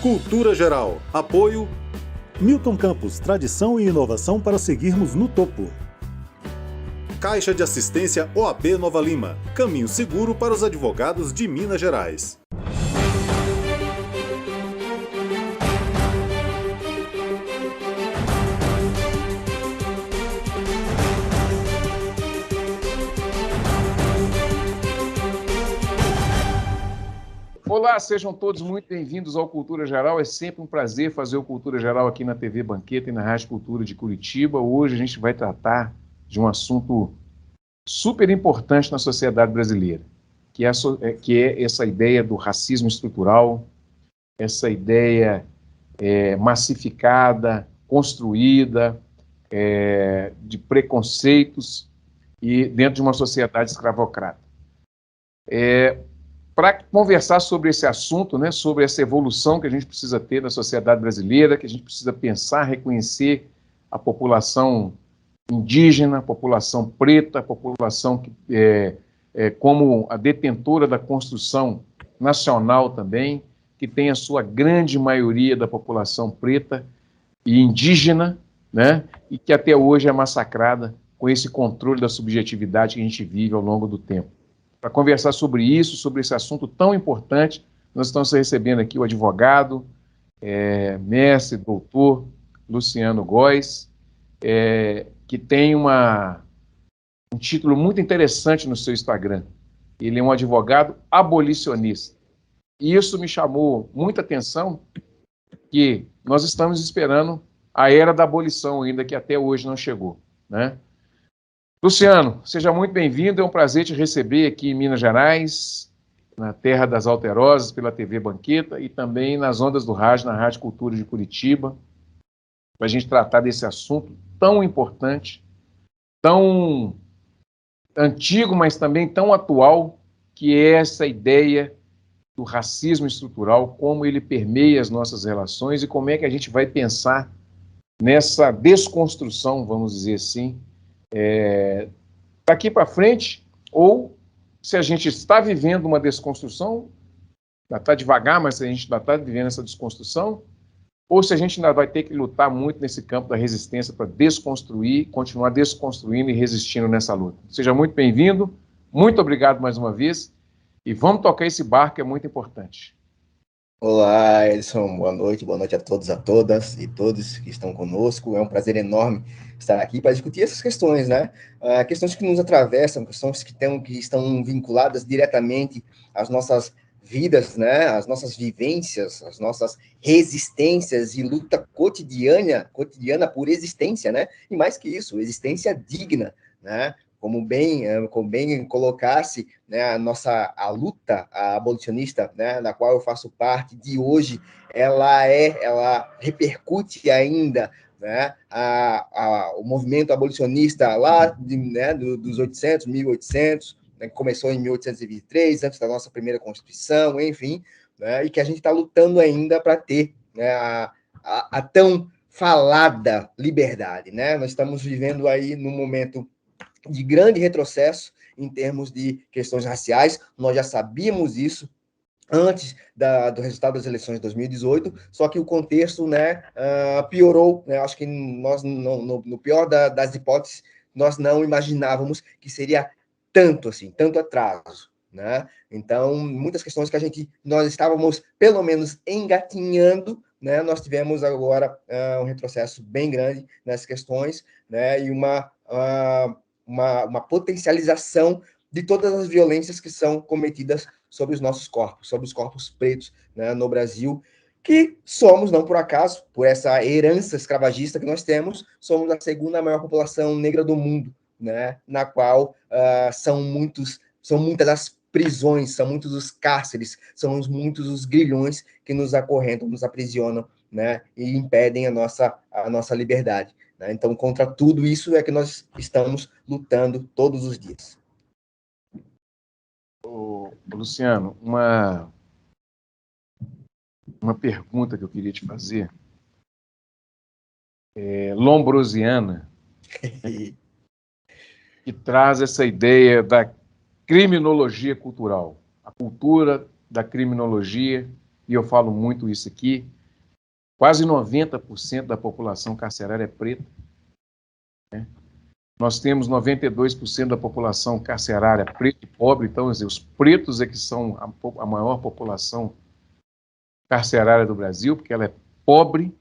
Cultura Geral. Apoio Milton Campos, tradição e inovação para seguirmos no topo. Caixa de Assistência OAB Nova Lima. Caminho seguro para os advogados de Minas Gerais. Olá, sejam todos muito bem-vindos ao Cultura Geral. É sempre um prazer fazer o Cultura Geral aqui na TV Banqueta e na Rádio Cultura de Curitiba. Hoje a gente vai tratar de um assunto super importante na sociedade brasileira, que é essa ideia do racismo estrutural, essa ideia massificada, construída, de preconceitos e dentro de uma sociedade escravocrata. Para conversar sobre esse assunto, né, sobre essa evolução que a gente precisa ter na sociedade brasileira, que a gente precisa pensar, reconhecer a população indígena, a população preta, a população como a detentora da construção nacional também, que tem a sua grande maioria da população preta e indígena, né, e que até hoje é massacrada com esse controle da subjetividade que a gente vive ao longo do tempo. Para conversar sobre isso, sobre esse assunto tão importante, nós estamos recebendo aqui o advogado, mestre, doutor Luciano Góes, que tem um título muito interessante no seu Instagram. Ele é um advogado abolicionista. E isso me chamou muita atenção, que nós estamos esperando a era da abolição ainda, que até hoje não chegou, né? Luciano, seja muito bem-vindo, é um prazer te receber aqui em Minas Gerais, na terra das Alterosas, pela TV Banqueta e também nas ondas do rádio, na Rádio Cultura de Curitiba, para a gente tratar desse assunto tão importante, tão antigo, mas também tão atual, que é essa ideia do racismo estrutural, como ele permeia as nossas relações e como é que a gente vai pensar nessa desconstrução, vamos dizer assim, daqui para frente, ou se a gente está vivendo uma desconstrução, ainda está devagar, mas a gente ainda está vivendo essa desconstrução, ou se a gente ainda vai ter que lutar muito nesse campo da resistência para desconstruir, continuar desconstruindo e resistindo nessa luta. Seja muito bem-vindo, muito obrigado mais uma vez, e vamos tocar esse barco, é muito importante. Olá, Edson, boa noite a todos, a todas e todos que estão conosco. É um prazer enorme estar aqui para discutir essas questões, né? Questões que nos atravessam, questões que estão vinculadas diretamente às nossas vidas, né? Às nossas vivências, às nossas resistências e luta cotidiana por existência, né? E mais que isso, existência digna, né? Como bem colocasse, né, a luta abolicionista, né, da qual eu faço parte, de hoje, ela repercute ainda, né, o movimento abolicionista lá dos 1800, né, que começou em 1823, antes da nossa primeira Constituição, enfim, né, e que a gente está lutando ainda para ter, né, a tão falada liberdade, né? Nós estamos vivendo aí num momento de grande retrocesso em termos de questões raciais. Nós já sabíamos isso antes do resultado das eleições de 2018, só que o contexto, né, piorou, né? Acho que nós, no pior das hipóteses, nós não imaginávamos que seria tanto atraso, né? Então, muitas questões que nós estávamos, pelo menos, engatinhando, né? Nós tivemos agora um retrocesso bem grande nessas questões, né? E uma potencialização de todas as violências que são cometidas sobre os nossos corpos, sobre os corpos pretos, né, no Brasil, que somos, não por acaso, por essa herança escravagista que nós temos, somos a segunda maior população negra do mundo, né, na qual são muitas as prisões, são muitos os cárceres, são muitos os grilhões que nos acorrentam, nos aprisionam, né, e impedem a nossa liberdade. Então, contra tudo isso é que nós estamos lutando todos os dias. Luciano, uma pergunta que eu queria te fazer, lombrosiana, que traz essa ideia da criminologia cultural, a cultura da criminologia e eu falo muito isso aqui, quase 90% da população carcerária é preta, né? Nós temos 92% da população carcerária preta e pobre, então, quer dizer, os pretos é que são a maior população carcerária do Brasil, porque ela é pobre,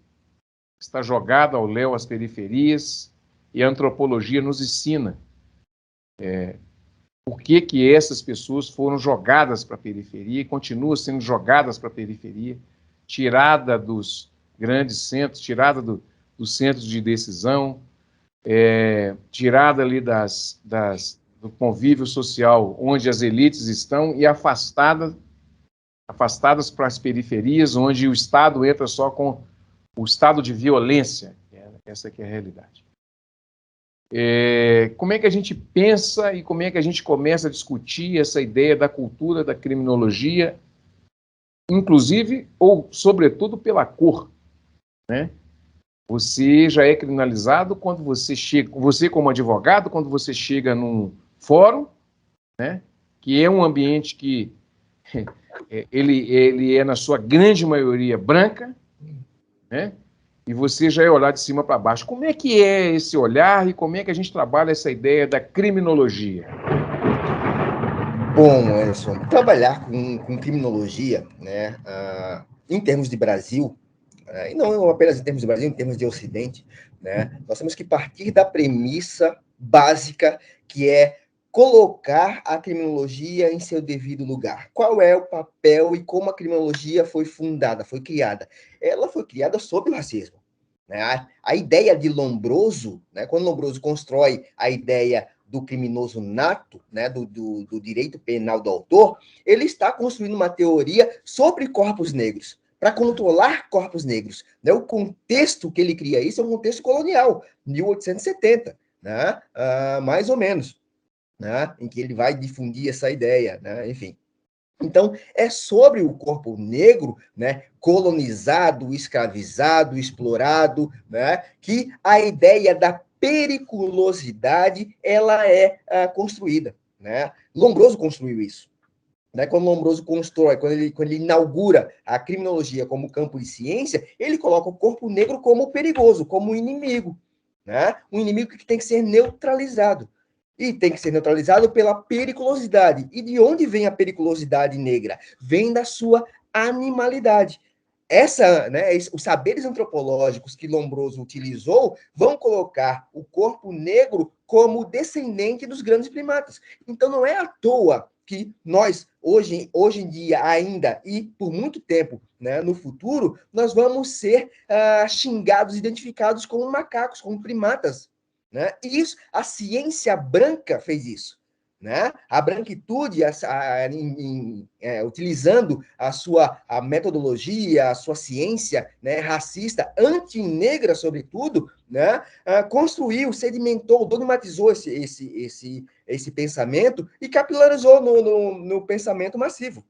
está jogada ao léu às periferias, e a antropologia nos ensina por que essas pessoas foram jogadas para a periferia e continuam sendo jogadas para a periferia, tirada dos grandes centros, tirada dos centros de decisão, tirada ali do convívio social onde as elites estão e afastadas para as periferias, onde o Estado entra só com o estado de violência. Essa que é a realidade. Como é que a gente pensa e como é que a gente começa a discutir essa ideia da cultura da criminologia, inclusive, ou sobretudo, pela cor, né? Você já é criminalizado quando você chega, você como advogado, quando você chega num fórum, né, que é um ambiente que ele é, na sua grande maioria, branca, né, e você já é olhar de cima para baixo. Como é que é esse olhar e como é que a gente trabalha essa ideia da criminologia? Bom, Anderson, trabalhar com criminologia, né, em termos de Brasil, e não apenas em termos de Brasil, em termos de Ocidente, né, nós temos que partir da premissa básica, que é colocar a criminologia em seu devido lugar. Qual é o papel e como a criminologia foi fundada, foi criada? Ela foi criada sob o racismo, né? A ideia de Lombroso, né, quando Lombroso constrói a ideia do criminoso nato, né, do direito penal do autor, ele está construindo uma teoria sobre corpos negros, para controlar corpos negros, né? O contexto que ele cria isso é um contexto colonial, 1870, né? Mais ou menos, né? Em que ele vai difundir essa ideia, né? Enfim. Então, é sobre o corpo negro, né, colonizado, escravizado, explorado, né, que a ideia da periculosidade ela é construída, né? Lombroso construiu isso. Né, quando Lombroso constrói, quando ele inaugura a criminologia como campo de ciência, ele coloca o corpo negro como perigoso, como inimigo, né? Um inimigo que tem que ser neutralizado. E tem que ser neutralizado pela periculosidade. E de onde vem a periculosidade negra? Vem da sua animalidade. Os saberes antropológicos que Lombroso utilizou vão colocar o corpo negro como descendente dos grandes primatas. Então não é à toa que nós, hoje em dia ainda, e por muito tempo, né, no futuro, nós vamos ser xingados, identificados como macacos, como primatas. Né? E isso, a ciência branca fez isso. Né? A branquitude, utilizando a metodologia, a sua ciência, né, racista, antinegra, sobretudo, né, construiu, sedimentou, dogmatizou esse pensamento e capilarizou no pensamento massivo.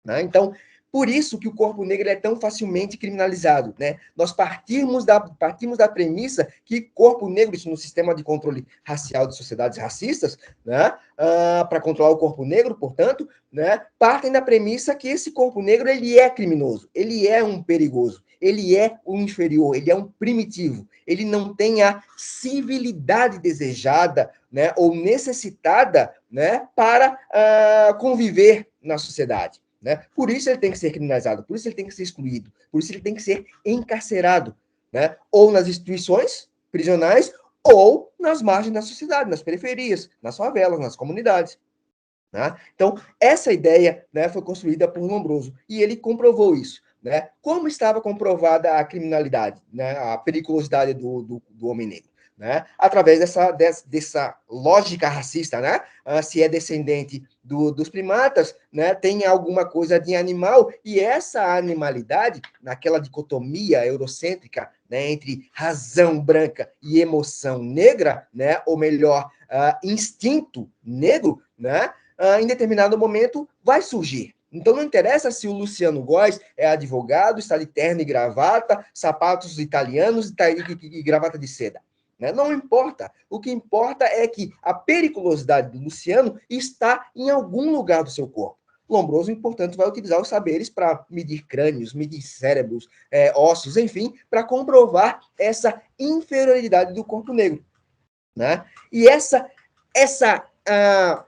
Né? Então, por isso que o corpo negro é tão facilmente criminalizado, né? Nós partimos da premissa que corpo negro, isso no sistema de controle racial de sociedades racistas, né? Para controlar o corpo negro, portanto, né? Partem da premissa que esse corpo negro ele é criminoso, ele é um perigoso, ele é um inferior, ele é um primitivo, ele não tem a civilidade desejada, né? Ou necessitada, né? Para conviver na sociedade. Né? Por isso ele tem que ser criminalizado, por isso ele tem que ser excluído, por isso ele tem que ser encarcerado, né? Ou nas instituições prisionais, ou nas margens da sociedade, nas periferias, nas favelas, nas comunidades. Né? Então, essa ideia, né, foi construída por Lombroso, e ele comprovou isso. Né? Como estava comprovada a criminalidade, né, a periculosidade do homem negro? Né? Através dessa lógica racista, né? Se é descendente dos primatas, né? Tem alguma coisa de animal, e essa animalidade, naquela dicotomia eurocêntrica, né? Entre razão branca e emoção negra, né? Ou melhor, instinto negro, né? Em determinado momento vai surgir. Então não interessa se o Luciano Góes é advogado, está de terno e gravata, sapatos italianos e gravata de seda. Né? Não importa. O que importa é que a periculosidade do Luciano está em algum lugar do seu corpo. Lombroso, portanto, vai utilizar os saberes para medir crânios, medir cérebros, ossos, enfim, para comprovar essa inferioridade do corpo negro, né? E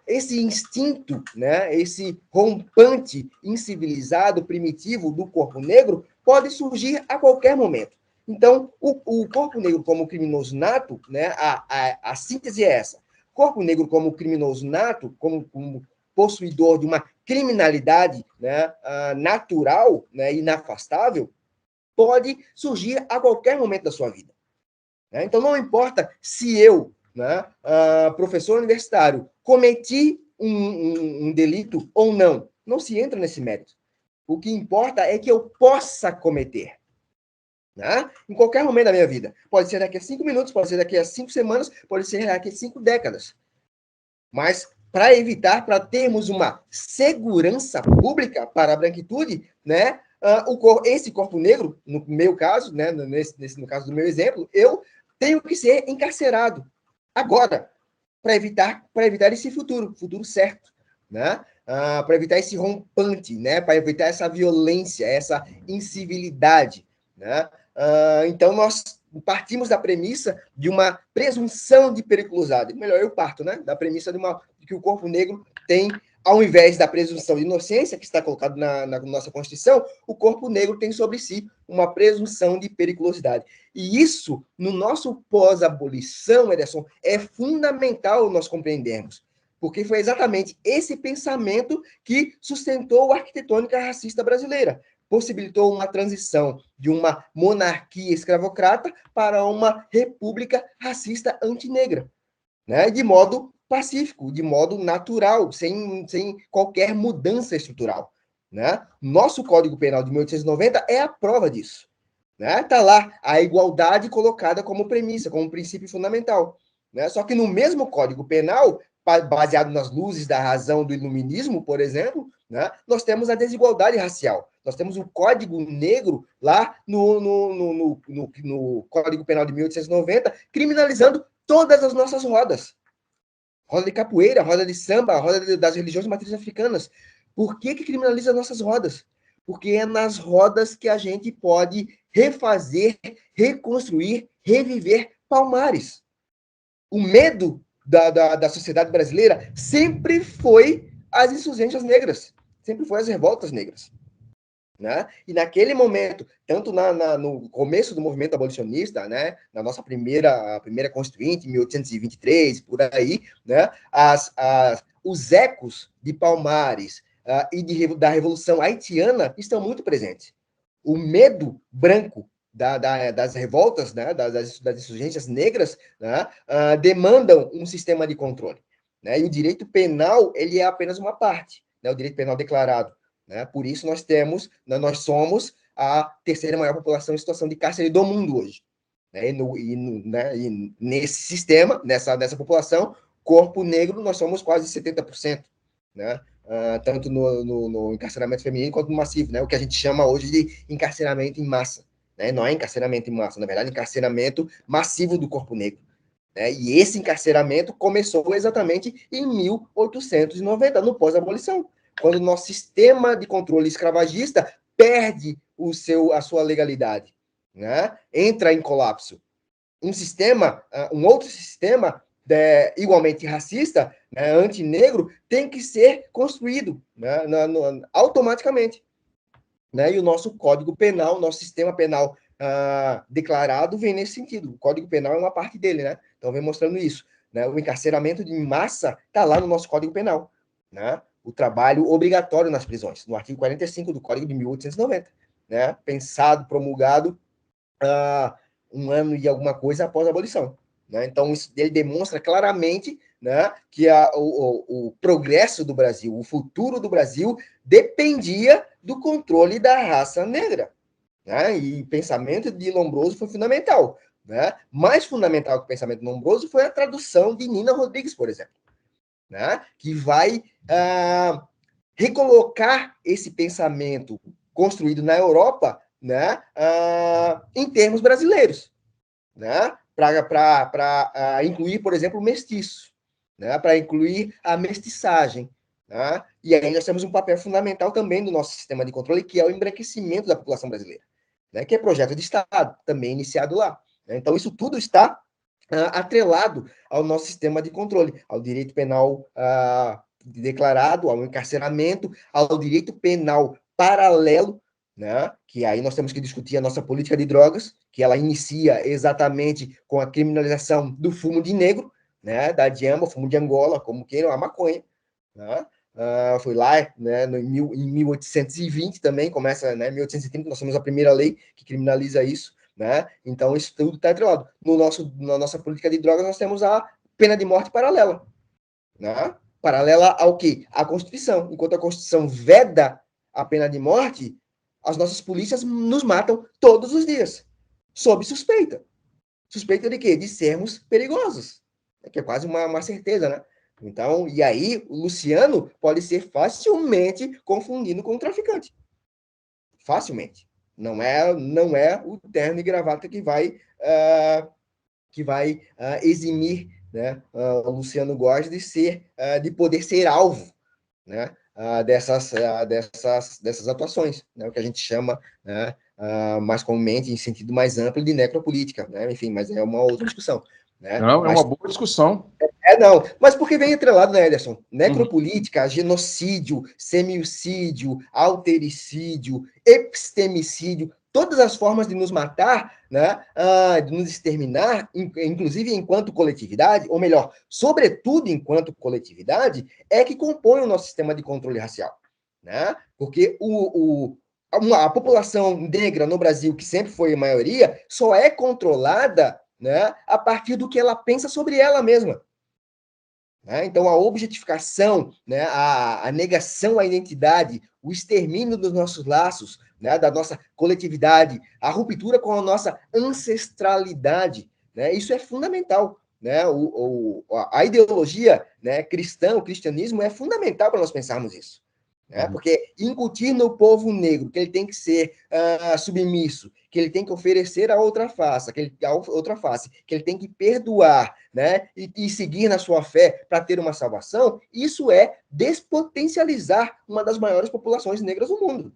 esse instinto, né, esse rompante incivilizado, primitivo do corpo negro, pode surgir a qualquer momento. Então, o corpo negro como criminoso nato, né, a síntese é essa. Corpo negro como criminoso nato, como possuidor de uma criminalidade, né, natural, né, inafastável, pode surgir a qualquer momento da sua vida. Né? Então, não importa se eu, né, professor universitário, cometi um delito ou não. Não se entra nesse mérito. O que importa é que eu possa cometer. Né? Em qualquer momento da minha vida. Pode ser daqui a 5 minutos, pode ser daqui a 5 semanas, pode ser daqui a 5 décadas. Mas, para evitar, para termos uma segurança pública para a branquitude, né, esse corpo negro, no meu caso, né, no caso do meu exemplo, eu tenho que ser encarcerado agora, para evitar esse futuro certo, né? Para evitar esse rompante, né? Para evitar essa violência, essa incivilidade, né? Então, nós partimos da premissa de uma presunção de periculosidade. Melhor, eu parto, né? Da premissa de que o corpo negro tem, ao invés da presunção de inocência, que está colocado na nossa Constituição, o corpo negro tem sobre si uma presunção de periculosidade. E isso, no nosso pós-abolição, Ederson, é fundamental nós compreendermos, porque foi exatamente esse pensamento que sustentou a arquitetônica racista brasileira, possibilitou uma transição de uma monarquia escravocrata para uma república racista antinegra, né? De modo pacífico, de modo natural, sem qualquer mudança estrutural. Né? Nosso Código Penal de 1890 é a prova disso. Né? Tá lá a igualdade colocada como premissa, como princípio fundamental. Né? Só que no mesmo Código Penal, baseado nas luzes da razão do iluminismo, por exemplo, né? Nós temos a desigualdade racial. Nós temos o Código Negro lá no Código Penal de 1890, criminalizando todas as nossas rodas. Roda de capoeira, roda de samba, roda das religiões de matrizes africanas. Por que criminaliza nossas rodas? Porque é nas rodas que a gente pode refazer, reconstruir, reviver Palmares. O medo da sociedade brasileira sempre foi as insurgências negras, sempre foi as revoltas negras. Né? E naquele momento, tanto no começo do movimento abolicionista, né, na nossa primeira Constituinte, em 1823, por aí, né, os ecos de Palmares e da Revolução Haitiana estão muito presentes. O medo branco das revoltas, né, das insurgências negras, né, demandam um sistema de controle. Né? E o direito penal ele é apenas uma parte, né, o direito penal declarado. Né? Por isso nós somos a terceira maior população em situação de cárcere do mundo hoje. Né? E nesse sistema, nessa população, corpo negro, nós somos quase 70%. Né? Tanto no encarceramento feminino quanto no massivo, né? O que a gente chama hoje de encarceramento em massa. Né? Não é encarceramento em massa, na verdade, é encarceramento massivo do corpo negro. Né? E esse encarceramento começou exatamente em 1890, no pós-abolição, quando o nosso sistema de controle escravagista perde a sua legalidade, né? Entra em colapso. Um outro sistema igualmente racista, né, antinegro, tem que ser construído, né, automaticamente. Né? E o nosso Código Penal, nosso sistema penal declarado vem nesse sentido. O Código Penal é uma parte dele, né? Então vem mostrando isso. Né? O encarceramento de massa está lá no nosso Código Penal. Né? O trabalho obrigatório nas prisões, no artigo 45 do Código de 1890, né? Pensado, promulgado 1 ano e alguma coisa após a abolição. Né? Então, ele demonstra claramente, né, que o progresso do Brasil, o futuro do Brasil, dependia do controle da raça negra. Né? E o pensamento de Lombroso foi fundamental. Né? Mais fundamental que o pensamento de Lombroso foi a tradução de Nina Rodrigues, por exemplo. Né? Que vai recolocar esse pensamento construído na Europa, né? Em termos brasileiros. Né? Para incluir, por exemplo, o mestiço, né? Para incluir a mestiçagem, Tá? E aí nós temos um papel fundamental também do nosso sistema de controle, que é o embranquecimento da população brasileira, né? Que é projeto de Estado, também iniciado lá. Né? Então, isso tudo está atrelado ao nosso sistema de controle, ao direito penal declarado, ao encarceramento, ao direito penal paralelo, né? Que aí nós temos que discutir a nossa política de drogas, que ela inicia exatamente com a criminalização do fumo de negro, né? Da diamba, fumo de Angola, como queiram, a maconha, né? Foi lá, né, em 1820 também, começa, né, 1830, nós temos a primeira lei que criminaliza isso, né? Então, isso tudo está atrelado. Na nossa política de drogas, nós temos a pena de morte paralela, né? Paralela ao quê? À Constituição. Enquanto a Constituição veda a pena de morte, as nossas polícias nos matam todos os dias, sob suspeita. Suspeita de quê? De sermos perigosos. Que é quase uma certeza, né? Então, e aí, o Luciano pode ser facilmente confundido com o traficante. Facilmente. Não é o terno e gravata que vai eximir, né, o Luciano Góes de poder ser alvo, né, dessas atuações, né, o que a gente chama, né, mais comumente, em sentido mais amplo, de necropolítica, né, enfim, mas é uma outra discussão. Né? Não, é uma boa discussão. Não, mas porque vem atrelado, né, Ederson? Necropolítica, genocídio, semiocídio, altericídio, epistemicídio, todas as formas de nos matar, né, de nos exterminar, inclusive enquanto coletividade, ou melhor, sobretudo enquanto coletividade, é que compõe o nosso sistema de controle racial. Né? Porque a população negra no Brasil, que sempre foi a maioria, só é controlada, né, a partir do que ela pensa sobre ela mesma. Né? Então, a objetificação, né, a negação à identidade, o extermínio dos nossos laços, né, da nossa coletividade, a ruptura com a nossa ancestralidade, né, isso é fundamental. Né? A ideologia, né, cristã, o cristianismo, é fundamental para nós pensarmos isso. Né? Porque incutir no povo negro que ele tem que ser submisso, que ele tem que oferecer a outra face, que ele tem que perdoar, né, e seguir na sua fé para ter uma salvação, isso é despotencializar uma das maiores populações negras do mundo.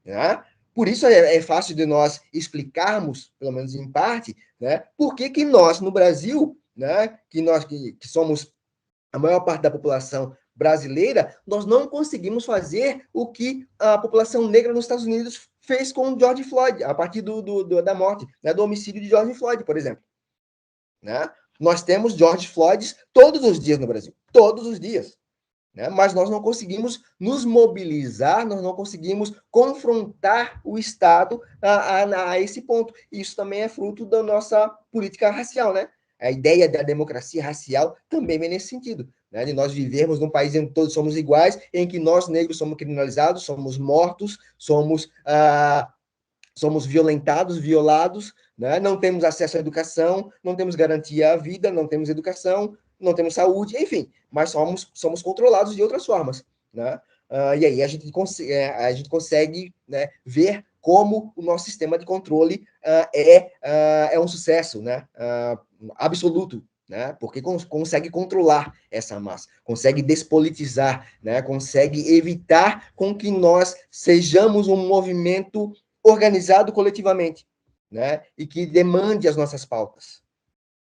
Né? Por isso é fácil de nós explicarmos, pelo menos em parte, né, por que nós, no Brasil, né, que somos a maior parte da população brasileira, nós não conseguimos fazer o que a população negra nos Estados Unidos fez com George Floyd, a partir da morte, né, do homicídio de George Floyd, por exemplo. Né? Nós temos George Floyd todos os dias no Brasil, todos os dias. Né? Mas nós não conseguimos nos mobilizar, nós não conseguimos confrontar o Estado a esse ponto. Isso também é fruto da nossa política racial, né? A ideia da democracia racial também vem nesse sentido, né? De nós vivermos num país em que todos somos iguais, em que nós, negros, somos criminalizados, somos mortos, somos violentados, violados, né? Não temos acesso à educação, não temos garantia à vida, não temos educação, não temos saúde, enfim, mas somos controlados de outras formas. Né? E aí a gente consegue, né, ver como o nosso sistema de controle é um sucesso, né, absoluto, né, porque consegue controlar essa massa, consegue despolitizar, né, consegue evitar com que nós sejamos um movimento organizado coletivamente, né, e que demande as nossas pautas.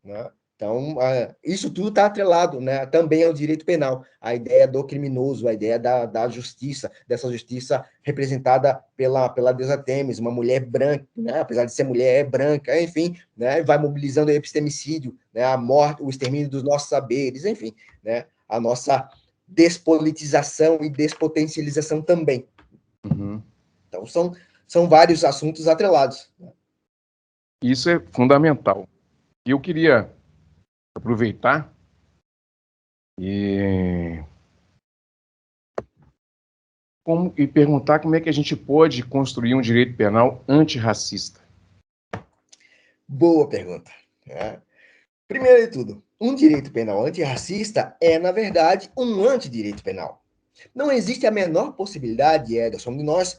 Né? Então, isso tudo está atrelado, né, também ao direito penal, a ideia do criminoso, a ideia da justiça, dessa justiça representada pela deusa Têmis, uma mulher branca, né, apesar de ser mulher, é branca, enfim, né, vai mobilizando o epistemicídio, né, a morte, o extermínio dos nossos saberes, enfim, né, a nossa despolitização e despotencialização também. Então, são vários assuntos atrelados. Isso é fundamental. E eu queria aproveitar e perguntar como é que a gente pode construir um direito penal antirracista. Boa pergunta. Primeiro de tudo, um direito penal antirracista é, na verdade, um antidireito penal. Não existe a menor possibilidade, Ederson, de nós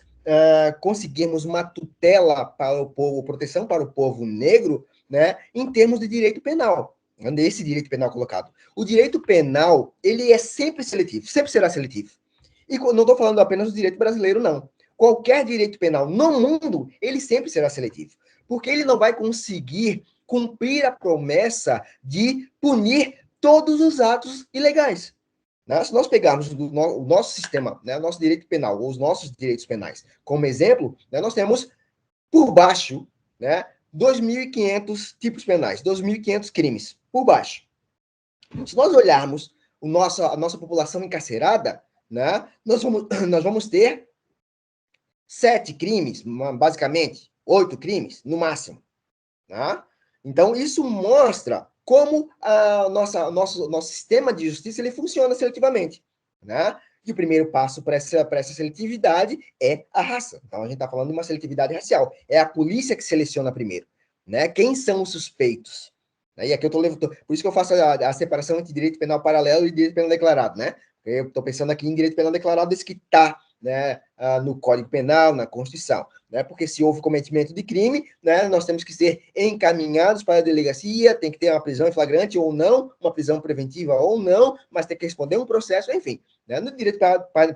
conseguirmos uma tutela para o povo, proteção para o povo negro, né, em termos de direito penal. nesse direito penal colocado. O direito penal, ele é sempre seletivo, sempre será seletivo. E não estou falando apenas do direito brasileiro, não. Qualquer direito penal no mundo, ele sempre será seletivo. Porque ele não vai conseguir cumprir a promessa de punir todos os atos ilegais. Né? Se nós pegarmos o nosso sistema, né, o nosso direito penal, ou os nossos direitos penais, como exemplo, né, nós temos, por baixo, né, 2.500 tipos penais, 2.500 crimes, por baixo. Se nós olharmos a nossa população encarcerada, né, nós vamos ter 7 crimes, basicamente, 8 crimes, no máximo. Né? Então, isso mostra como nosso sistema de justiça ele funciona seletivamente. Né? E o primeiro passo para essa seletividade é a raça. Então, a gente está falando de uma seletividade racial. É a polícia que seleciona primeiro. Né? Quem são os suspeitos? E aqui eu estou levando. Por isso que eu faço a separação entre direito penal paralelo e direito penal declarado. Né? Eu estou pensando aqui em direito penal declarado, desse que está, né, no Código Penal, na Constituição. Né? Porque se houve cometimento de crime, né, nós temos que ser encaminhados para a delegacia, tem que ter uma prisão em flagrante ou não, uma prisão preventiva ou não, mas tem que responder um processo, enfim. Né? No direito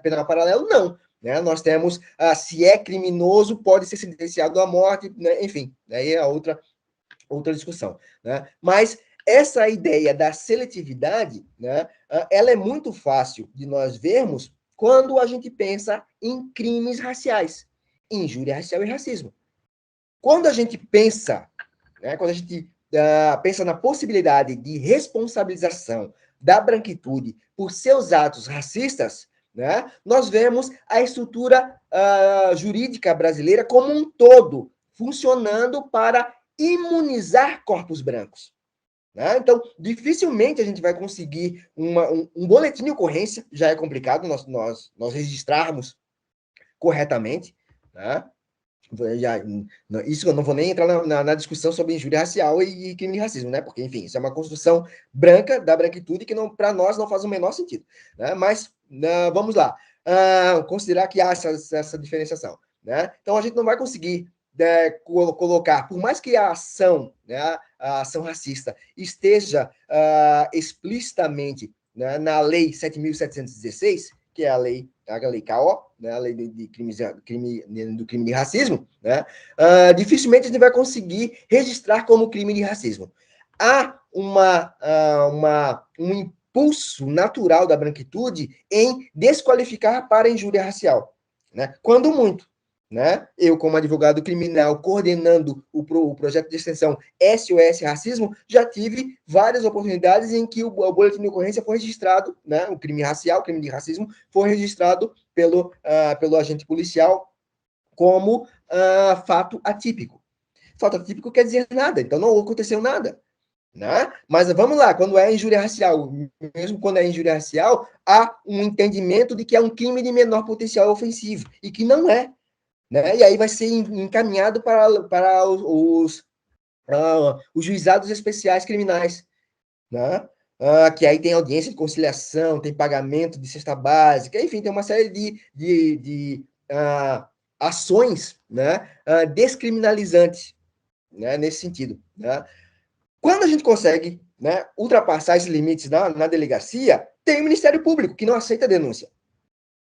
penal paralelo, não. Né? Nós temos, se é criminoso, pode ser sentenciado à morte, né? Enfim, aí é outra discussão. Né? Mas essa ideia da seletividade, né, ela é muito fácil de nós vermos quando a gente pensa em crimes raciais, injúria racial e racismo. Quando a gente pensa, né, quando a gente pensa na possibilidade de responsabilização da branquitude por seus atos racistas, né, nós vemos a estrutura jurídica brasileira como um todo funcionando para imunizar corpos brancos. Né? Então, dificilmente a gente vai conseguir um boletim de ocorrência, já é complicado nós registrarmos corretamente. Né? Isso eu não vou nem entrar na discussão sobre injúria racial e crime de racismo, né? Porque, enfim, isso é uma construção branca, da branquitude, que para nós não faz o menor sentido. Né? Mas, vamos lá, considerar que há essa diferenciação. Né? Então, a gente não vai conseguir colocar, por mais que a ação, né, a ação racista esteja explicitamente, né, na Lei 7.716, que é a lei KO, né, a lei do crime de racismo, né, dificilmente a gente vai conseguir registrar como crime de racismo. Há um impulso natural da branquitude em desqualificar para injúria racial, né, quando muito. Né? Eu, como advogado criminal, coordenando o projeto de extensão SOS Racismo, já tive várias oportunidades em que o boletim de ocorrência foi registrado, né? O crime racial, o crime de racismo, foi registrado pelo agente policial como fato atípico. Fato atípico quer dizer nada, então não aconteceu nada. Né? Mas vamos lá, quando é injúria racial, mesmo quando é injúria racial, há um entendimento de que é um crime de menor potencial ofensivo, e que não é. Né? E aí vai ser encaminhado para os juizados especiais criminais, né? Que aí tem audiência de conciliação, tem pagamento de cesta básica, enfim, tem uma série de ações, né, descriminalizantes, né, nesse sentido. Né? Quando a gente consegue, né, ultrapassar esses limites na delegacia, tem o Ministério Público, que não aceita denúncia.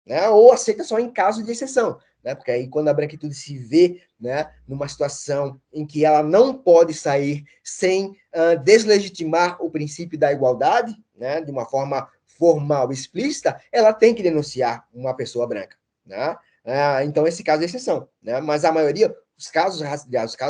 Né, ou aceita só em caso de exceção, né, porque aí quando a branquitude se vê, né, numa situação em que ela não pode sair sem deslegitimar o princípio da igualdade, né, de uma forma formal, explícita, ela tem que denunciar uma pessoa branca. Né? Então, esse caso é exceção. Né? Mas a maioria, os casos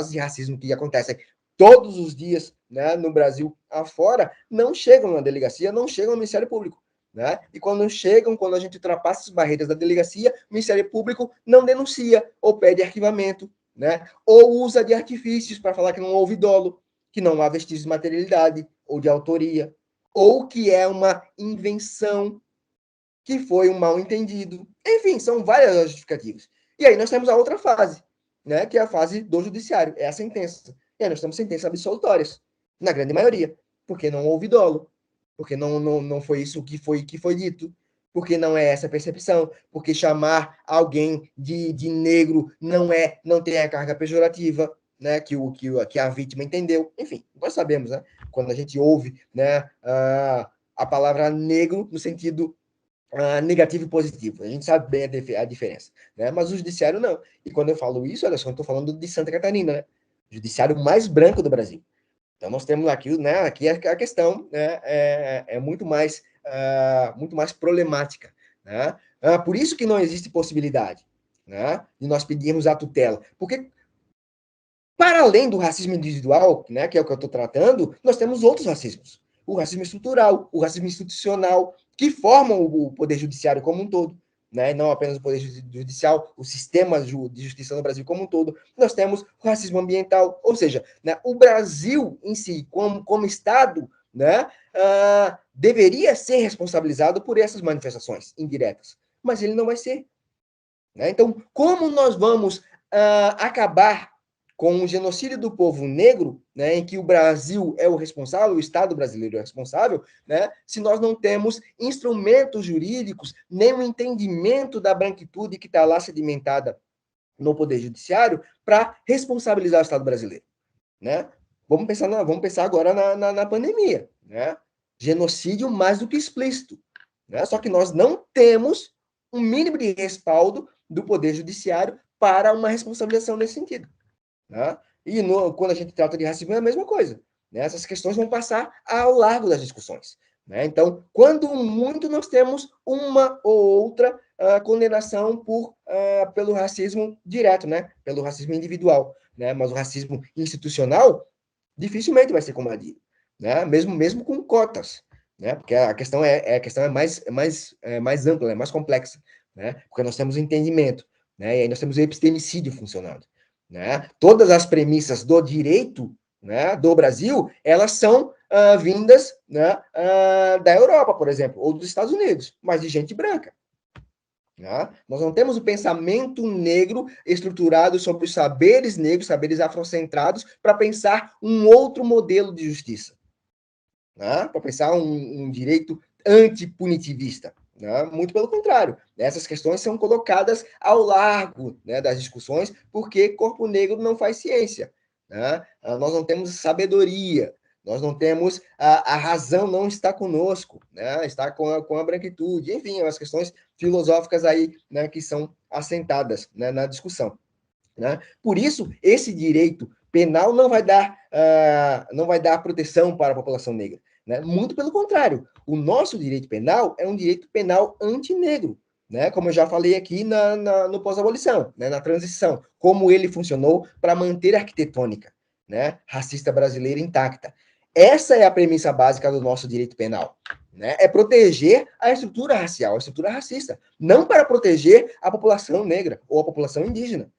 de racismo que acontecem todos os dias, né, no Brasil afora, não chegam na delegacia, não chegam ao Ministério Público. Né? E quando a gente ultrapassa as barreiras da delegacia, o Ministério Público não denuncia, ou pede arquivamento, né? Ou usa de artifícios para falar que não houve dolo, que não há vestígios de materialidade ou de autoria, ou que é uma invenção, que foi um mal-entendido. Enfim, são várias justificativas. E aí nós temos a outra fase, né? Que é a fase do judiciário, é a sentença. E aí nós temos sentenças absolutórias, na grande maioria, porque não houve dolo. Porque não foi isso que foi dito, porque não é essa a percepção, porque chamar alguém de negro não tem a carga pejorativa, né, que a vítima entendeu. Enfim, nós sabemos, né, quando a gente ouve, né, a palavra negro no sentido negativo e positivo. A gente sabe bem a diferença, né? Mas o judiciário não. E quando eu falo isso, olha só, eu estou falando de Santa Catarina, né? O judiciário mais branco do Brasil. Então, nós temos aqui, né, aqui a questão, né, é muito mais problemática, né? Por isso que não existe possibilidade, né, de nós pedirmos a tutela. Porque, para além do racismo individual, né, que é o que eu estou tratando, nós temos outros racismos. O racismo estrutural, o racismo institucional, que formam o poder judiciário como um todo, né? Não apenas o poder judicial, o sistema de justiça no Brasil como um todo. Nós temos o racismo ambiental, ou seja, né, o Brasil em si, como Estado, né, deveria ser responsabilizado por essas manifestações indiretas, mas ele não vai ser. Né? Então, como nós vamos acabar com o genocídio do povo negro, né, em que o Brasil é o responsável, o Estado brasileiro é o responsável, né, se nós não temos instrumentos jurídicos, nem o entendimento da branquitude que está lá sedimentada no Poder Judiciário para responsabilizar o Estado brasileiro. Né? Vamos pensar agora na pandemia. Né? Genocídio mais do que explícito. Né? Só que nós não temos um mínimo de respaldo do Poder Judiciário para uma responsabilização nesse sentido. Né? E quando a gente trata de racismo é a mesma coisa. Né? Essas questões vão passar ao largo das discussões. Né? Então, quando muito nós temos uma ou outra condenação pelo racismo direto, né? Pelo racismo individual. Né? Mas o racismo institucional dificilmente vai ser combatido. Né? Mesmo com cotas. Né? Porque a questão é mais ampla, é mais complexa. Né? Porque nós temos entendimento. Né? E aí nós temos o epistemicídio funcionando. Né? Todas as premissas do direito, né, do Brasil, elas são vindas, né, da Europa, por exemplo, ou dos Estados Unidos, mas de gente branca. Né? Nós não temos o pensamento negro estruturado sobre os saberes negros, saberes afrocentrados, para pensar um outro modelo de justiça. Né? Para pensar um direito antipunitivista. Né? Muito pelo contrário, essas questões são colocadas ao largo, né, das discussões, porque corpo negro não faz ciência. Né? Nós não temos sabedoria, nós não temos a razão, não está conosco, né? Está com a branquitude, enfim, as questões filosóficas aí, né, que são assentadas, né, na discussão. Né? Por isso, esse direito penal não vai dar proteção para a população negra. Né? Muito pelo contrário, o nosso direito penal é um direito penal antinegro, né? Como eu já falei aqui no pós-abolição, né? Na transição, como ele funcionou para manter a arquitetônica, né, racista brasileira intacta. Essa é a premissa básica do nosso direito penal. Né? É proteger a estrutura racial, a estrutura racista, não para proteger a população negra ou a população indígena.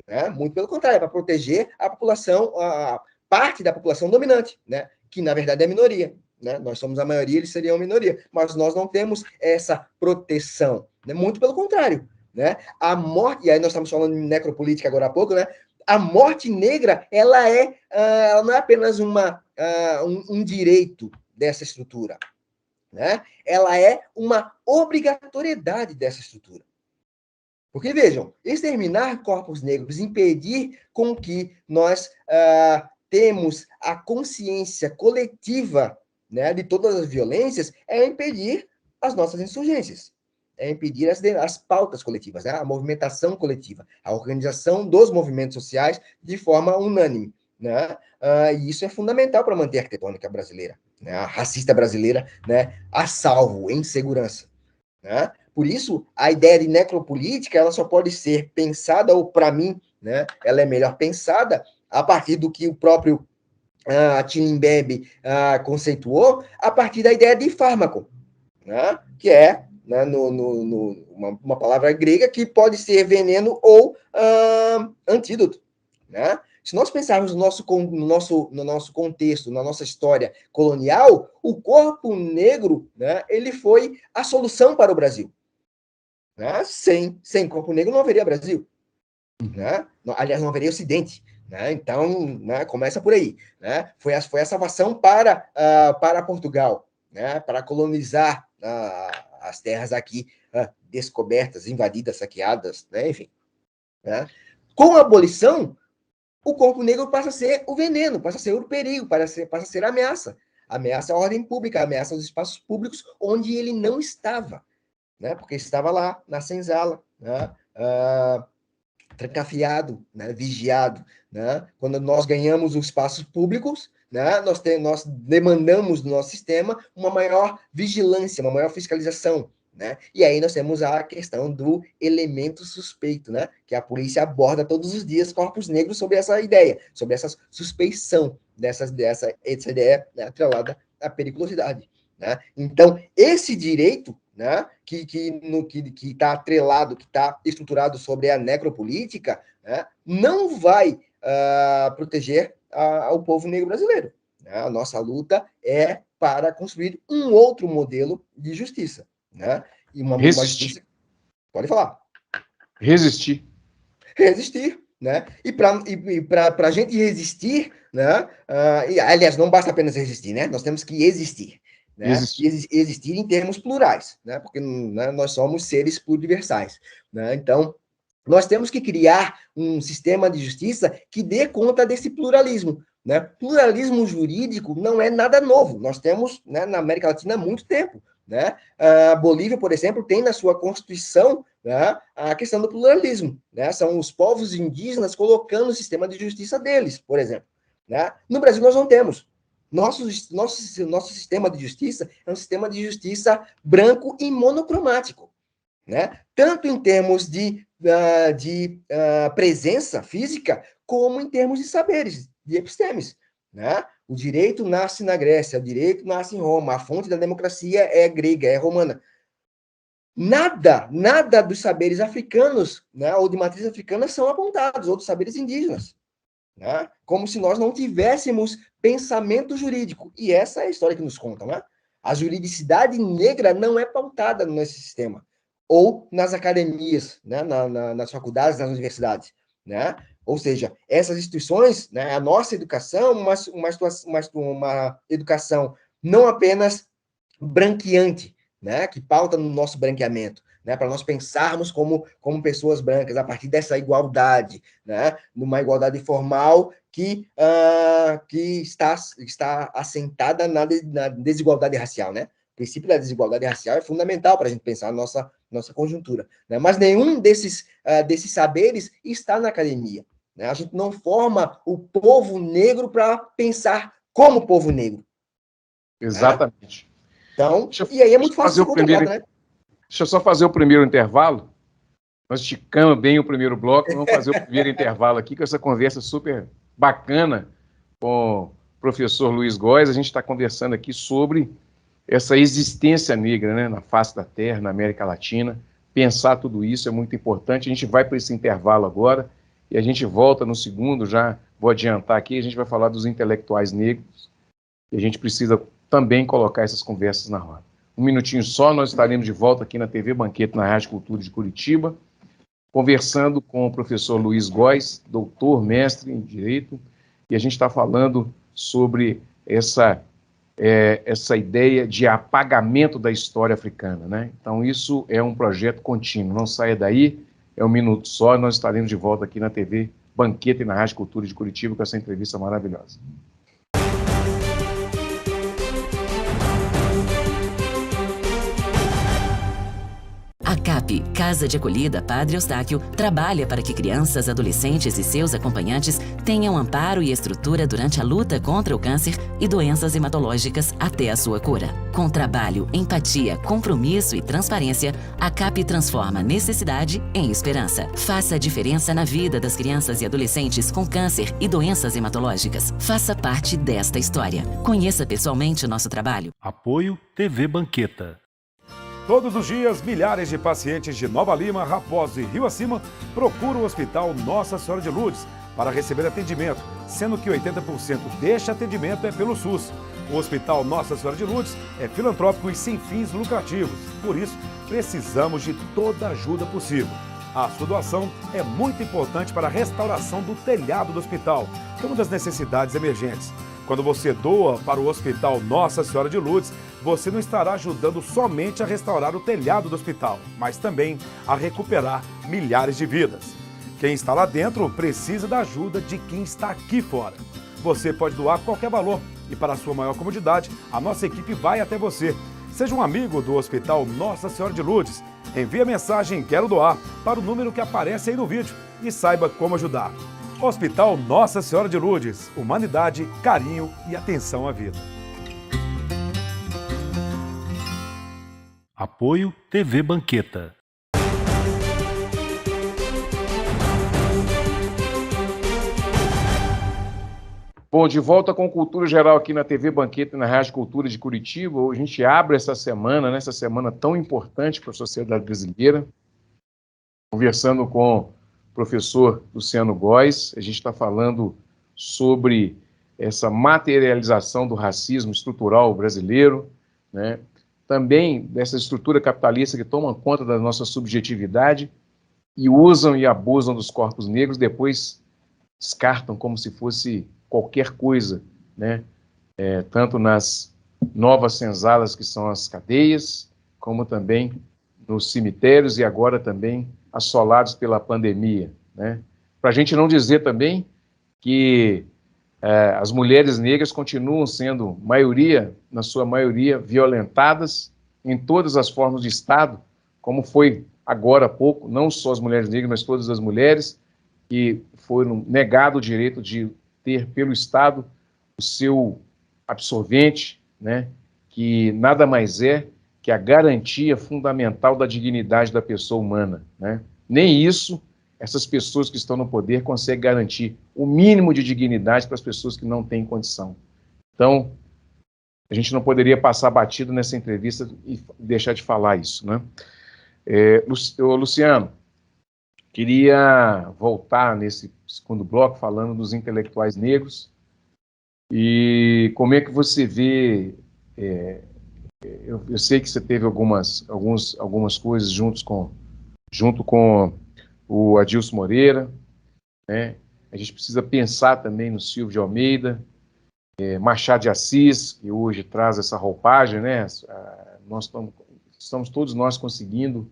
Né? Muito pelo contrário, é para proteger a população, a parte da população dominante, né? Que na verdade é a minoria. Né? Nós somos a maioria, eles seriam a minoria, mas nós não temos essa proteção. Né? Muito pelo contrário. Né? A morte, e aí nós estamos falando de necropolítica agora há pouco, né? A morte negra, ela não é apenas um direito dessa estrutura. Né? Ela é uma obrigatoriedade dessa estrutura. Porque, vejam, exterminar corpos negros, impedir com que nós temos a consciência coletiva, né, de todas as violências, é impedir as nossas insurgências, é impedir as pautas coletivas, né, a movimentação coletiva, a organização dos movimentos sociais de forma unânime. Né? E isso é fundamental para manter a arquitetônica brasileira, né, a racista brasileira, né, a salvo, em segurança. Né? Por isso, a ideia de necropolítica ela só pode ser pensada, ou para mim, né, ela é melhor pensada a partir do que o próprio Atin Mbembe conceituou, a partir da ideia de fármaco, né, que é, né, uma palavra grega que pode ser veneno ou antídoto. Né? Se nós pensarmos no nosso contexto, na nossa história colonial, o corpo negro, né, ele foi a solução para o Brasil. Né? Sem corpo negro não haveria Brasil. Né? Aliás, não haveria Ocidente. Né? Então, né, começa por aí. Né? Foi a salvação para Portugal, né? Para colonizar as terras aqui descobertas, invadidas, saqueadas, né? Enfim. Né? Com a abolição, o corpo negro passa a ser o veneno, passa a ser o perigo, passa a ser a ameaça. Ameaça à ordem pública, ameaça aos espaços públicos onde ele não estava, né? Porque estava lá, na senzala, né? Trancafiado, né? Vigiado. Né? Quando nós ganhamos os espaços públicos, né? Nós demandamos do nosso sistema uma maior vigilância, uma maior fiscalização. Né? E aí nós temos a questão do elemento suspeito, né? Que a polícia aborda todos os dias corpos negros sobre essa ideia, sobre essa suspeição dessa ideia, né? Atrelada à periculosidade. Né? Então, esse direito, né? que está atrelado, que está estruturado sobre a necropolítica, né? Não vai proteger o povo negro brasileiro. Né? A nossa luta é para construir um outro modelo de justiça. Né? E uma justiça... Pode falar. Resistir. Né? E para a gente resistir, né? Aliás, não basta apenas resistir, né? Nós temos que existir. Né? Existir em termos plurais, né? Porque, né, nós somos seres pluriversais. Né? Então, nós temos que criar um sistema de justiça que dê conta desse pluralismo. Né? Pluralismo jurídico não é nada novo. Nós temos, né, na América Latina há muito tempo. Né? A Bolívia, por exemplo, tem na sua Constituição, né, a questão do pluralismo. Né? São os povos indígenas colocando o sistema de justiça deles, por exemplo. Né? No Brasil, nós não temos. Nosso sistema de justiça é um sistema de justiça branco e monocromático. Né? Tanto em termos de presença física, como em termos de saberes, de epistemes. Né? O direito nasce na Grécia, o direito nasce em Roma, a fonte da democracia é grega, é romana. Nada dos saberes africanos, né, ou de matriz africana são apontados, ou dos saberes indígenas. Né? Como se nós não tivéssemos pensamento jurídico. E essa é a história que nos contam. Né? A juridicidade negra não é pautada nesse sistema. Ou nas academias, né, nas faculdades, nas universidades. Né? Ou seja, essas instituições, né, a nossa educação, uma educação não apenas branqueante, né, que pauta no nosso branqueamento, né, para nós pensarmos como pessoas brancas, a partir dessa igualdade, né, numa igualdade formal que está assentada na desigualdade racial. Né? O princípio da desigualdade racial é fundamental para a gente pensar a nossa conjuntura. Né? Mas nenhum desses saberes está na academia. Né? A gente não forma o povo negro para pensar como povo negro. Exatamente. Né? Então, e aí é muito fácil de controlar, né? Deixa eu só fazer o primeiro intervalo. Nós esticamos bem o primeiro bloco, vamos fazer o primeiro intervalo aqui, com essa conversa super bacana com o professor Luiz Góes. A gente está conversando aqui sobre essa existência negra, né, na face da Terra, na América Latina. Pensar tudo isso é muito importante. A gente vai para esse intervalo agora e a gente volta no segundo, já vou adiantar aqui, a gente vai falar dos intelectuais negros e a gente precisa também colocar essas conversas na roda. Um minutinho só, nós estaremos de volta aqui na TV Banquete, na Rádio Cultura de Curitiba, conversando com o professor Luiz Góes, doutor, mestre em Direito, e a gente está falando sobre essa ideia de apagamento da história africana, né? Então, isso é um projeto contínuo, não saia daí, é um minuto só, nós estaremos de volta aqui na TV Banquete e na Rádio Cultura de Curitiba com essa entrevista maravilhosa. A CAP, Casa de Acolhida Padre Eustáquio, trabalha para que crianças, adolescentes e seus acompanhantes tenham amparo e estrutura durante a luta contra o câncer e doenças hematológicas até a sua cura. Com trabalho, empatia, compromisso e transparência, a CAP transforma necessidade em esperança. Faça a diferença na vida das crianças e adolescentes com câncer e doenças hematológicas. Faça parte desta história. Conheça pessoalmente o nosso trabalho. Apoio TV Banqueta. Todos os dias, milhares de pacientes de Nova Lima, Raposo e Rio Acima procuram o Hospital Nossa Senhora de Lourdes para receber atendimento, sendo que 80% deste atendimento é pelo SUS. O Hospital Nossa Senhora de Lourdes é filantrópico e sem fins lucrativos, por isso precisamos de toda a ajuda possível. A sua doação é muito importante para a restauração do telhado do hospital, que é uma das necessidades emergentes. Quando você doa para o Hospital Nossa Senhora de Lourdes, você não estará ajudando somente a restaurar o telhado do hospital, mas também a recuperar milhares de vidas. Quem está lá dentro precisa da ajuda de quem está aqui fora. Você pode doar qualquer valor e, para a sua maior comodidade, a nossa equipe vai até você. Seja um amigo do Hospital Nossa Senhora de Lourdes. Envie a mensagem "Quero doar" para o número que aparece aí no vídeo e saiba como ajudar. Hospital Nossa Senhora de Lourdes. Humanidade, carinho e atenção à vida. Apoio TV Banqueta. Bom, de volta com Cultura Geral aqui na TV Banqueta e na Rádio Cultura de Curitiba. Hoje a gente abre essa semana, né, essa semana tão importante para a sociedade brasileira, conversando com o professor Luciano Góes. A gente está falando sobre essa materialização do racismo estrutural brasileiro, né? Também dessa estrutura capitalista que toma conta da nossa subjetividade e usam e abusam dos corpos negros, depois descartam como se fosse qualquer coisa, né? Tanto nas novas senzalas que são as cadeias, como também nos cemitérios e agora também assolados pela pandemia, né? Para a gente não dizer também que as mulheres negras continuam sendo maioria, na sua maioria, violentadas em todas as formas de Estado, como foi agora há pouco, não só as mulheres negras, mas todas as mulheres, que foram negado o direito de ter pelo Estado o seu absorvente, né, que nada mais é que a garantia fundamental da dignidade da pessoa humana, né? Nem isso essas pessoas que estão no poder conseguem garantir o mínimo de dignidade para as pessoas que não têm condição. Então, a gente não poderia passar batido nessa entrevista e deixar de falar isso, né? Luciano, queria voltar nesse segundo bloco falando dos intelectuais negros e como é que você vê. Eu sei que você teve algumas coisas junto com o Adilson Moreira, né? A gente precisa pensar também no Silvio de Almeida, Machado de Assis, que hoje traz essa roupagem, né? Estamos todos nós conseguindo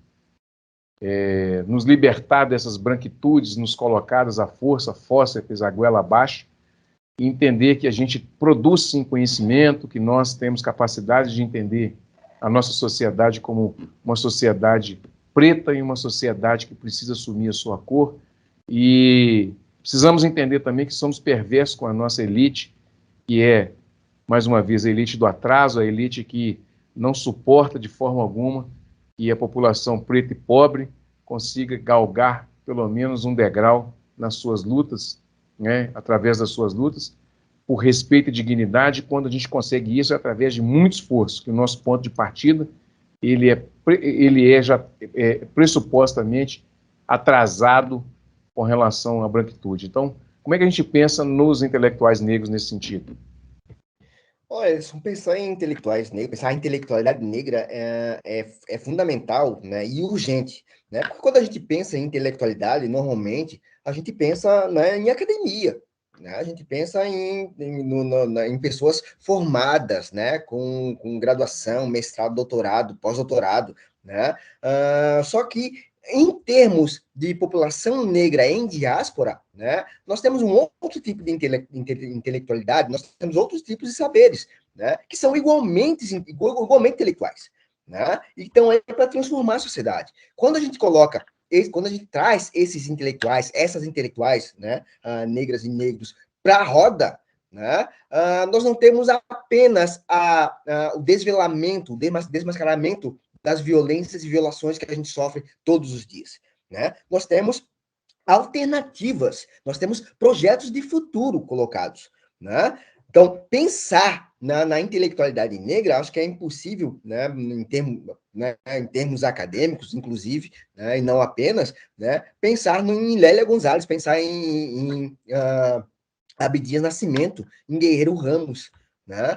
nos libertar dessas branquitudes, nos colocadas à força, fósseis, a goela abaixo, e entender que a gente produz sim conhecimento, que nós temos capacidade de entender a nossa sociedade como uma sociedade preta e uma sociedade que precisa assumir a sua cor, e precisamos entender também que somos perversos com a nossa elite, que é, mais uma vez, a elite do atraso, a elite que não suporta de forma alguma que a população preta e pobre consiga galgar pelo menos um degrau nas suas lutas, né, através das suas lutas, por respeito e dignidade. Quando a gente consegue isso é através de muito esforço, que o nosso ponto de partida ele é já pressupostamente atrasado com relação à branquitude. Então, como é que a gente pensa nos intelectuais negros nesse sentido? Olha, se pensar em intelectuais negros, pensar em intelectualidade negra é fundamental, né, e urgente, né? Porque quando a gente pensa em intelectualidade, normalmente, a gente pensa, né, em academia, né? A gente pensa em pessoas formadas, né, com graduação, mestrado, doutorado, pós-doutorado, né? Só que, em termos de população negra em diáspora, né, nós temos um outro tipo de intelectualidade, nós temos outros tipos de saberes, né, que são igualmente intelectuais, né, e estão aí para transformar a sociedade. Quando a gente traz esses intelectuais, essas intelectuais, né, negras e negros, para a roda, né, nós não temos apenas o desvelamento, o desmascaramento das violências e violações que a gente sofre todos os dias, né? Nós temos alternativas, nós temos projetos de futuro colocados, né? Então, pensar na intelectualidade negra, acho que é impossível, né, em termos acadêmicos, inclusive, né, e não apenas, né, pensar em Lélia Gonzalez, pensar em Abdias Nascimento, em Guerreiro Ramos, né?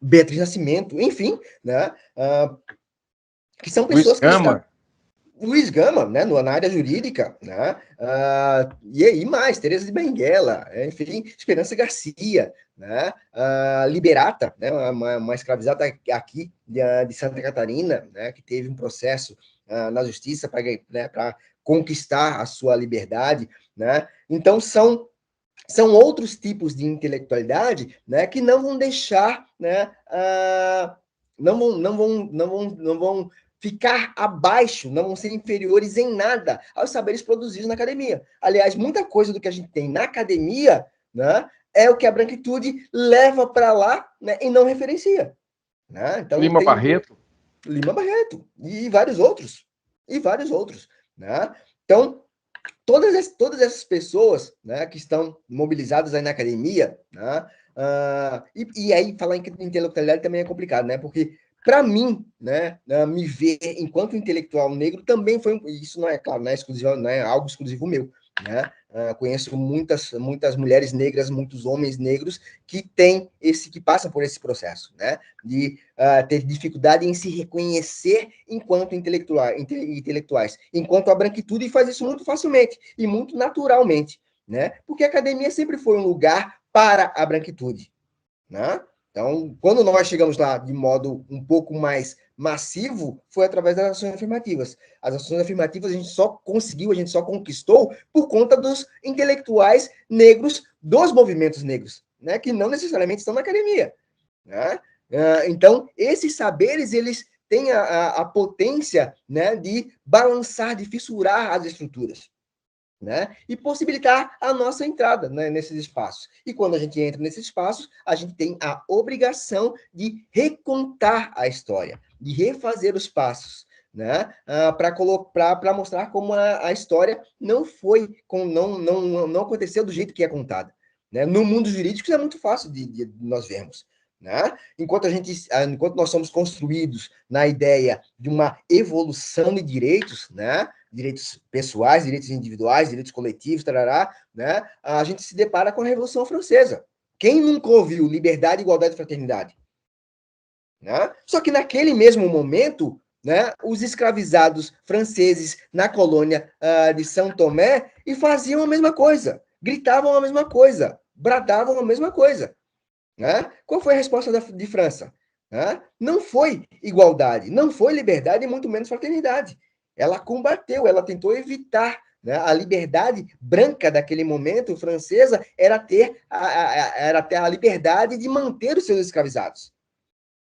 Beatriz Nascimento, enfim, né, que são pessoas Luiz Gama, né, na área jurídica, né, e aí mais, Teresa de Benguela, enfim, Esperança Garcia, né, Liberata, né, uma escravizada aqui de Santa Catarina, né, que teve um processo na justiça para conquistar a sua liberdade, né? Então, são outros tipos de intelectualidade, né, que não vão deixar, né, não vão ficar abaixo, não vão ser inferiores em nada aos saberes produzidos na academia. Aliás, muita coisa do que a gente tem na academia, né, é o que a branquitude leva para lá, né, e não referencia. Né? Então, Lima Barreto. Lima Barreto e vários outros. Né? Então, todas essas pessoas, né, que estão mobilizadas aí na academia, né, e aí falar em intelectualidade também é complicado, né, porque para mim, né, me ver enquanto intelectual negro também foi isso não é claro, não é exclusivo, não é algo exclusivo meu, né? Conheço muitas mulheres negras, muitos homens negros que passam por esse processo, né, de ter dificuldade em se reconhecer enquanto intelectuais, enquanto a branquitude faz isso muito facilmente e muito naturalmente, né? Porque a academia sempre foi um lugar para a branquitude, né? Então, quando nós chegamos lá de modo um pouco mais massivo, foi através das ações afirmativas. As ações afirmativas a gente só conquistou por conta dos intelectuais negros dos movimentos negros, né, que não necessariamente estão na academia. Né? Então, esses saberes, eles têm a potência, né, de balançar, de fissurar as estruturas. Né? E possibilitar a nossa entrada, né, nesses espaços. E quando a gente entra nesses espaços, a gente tem a obrigação de recontar a história, de refazer os passos, né, para mostrar como a história não aconteceu do jeito que é contada. Né? No mundo jurídico, isso é muito fácil de nós vermos. Né? Enquanto nós somos construídos na ideia de uma evolução de direitos, né? Direitos pessoais, direitos individuais, direitos coletivos, tarará, né? A gente se depara com a Revolução Francesa. Quem nunca ouviu liberdade, igualdade e fraternidade? Né? Só que naquele mesmo momento, né, os escravizados franceses na colônia de São Tomé e faziam a mesma coisa, gritavam a mesma coisa, bradavam a mesma coisa. Né? Qual foi a resposta de França? Né? Não foi igualdade, não foi liberdade e muito menos fraternidade. Ela combateu, ela tentou evitar. Né? A liberdade branca daquele momento, francesa, era ter a liberdade de manter os seus escravizados.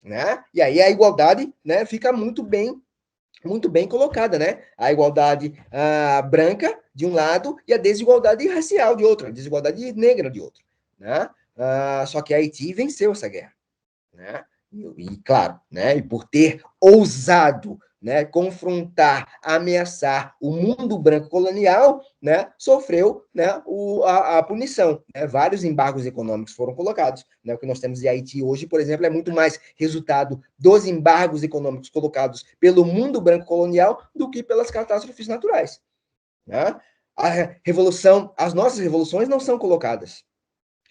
Né? E aí a igualdade, né, fica muito bem colocada, né? A igualdade branca de um lado e a desigualdade racial de outro, a desigualdade negra de outro. Né? Só que Haiti venceu essa guerra, né? E claro, né? E por ter ousado, né, confrontar, ameaçar o mundo branco colonial, né, sofreu, né, a punição. Né? Vários embargos econômicos foram colocados. Né? O que nós temos em Haiti hoje, por exemplo, é muito mais resultado dos embargos econômicos colocados pelo mundo branco colonial do que pelas catástrofes naturais. Né? As nossas revoluções não são colocadas.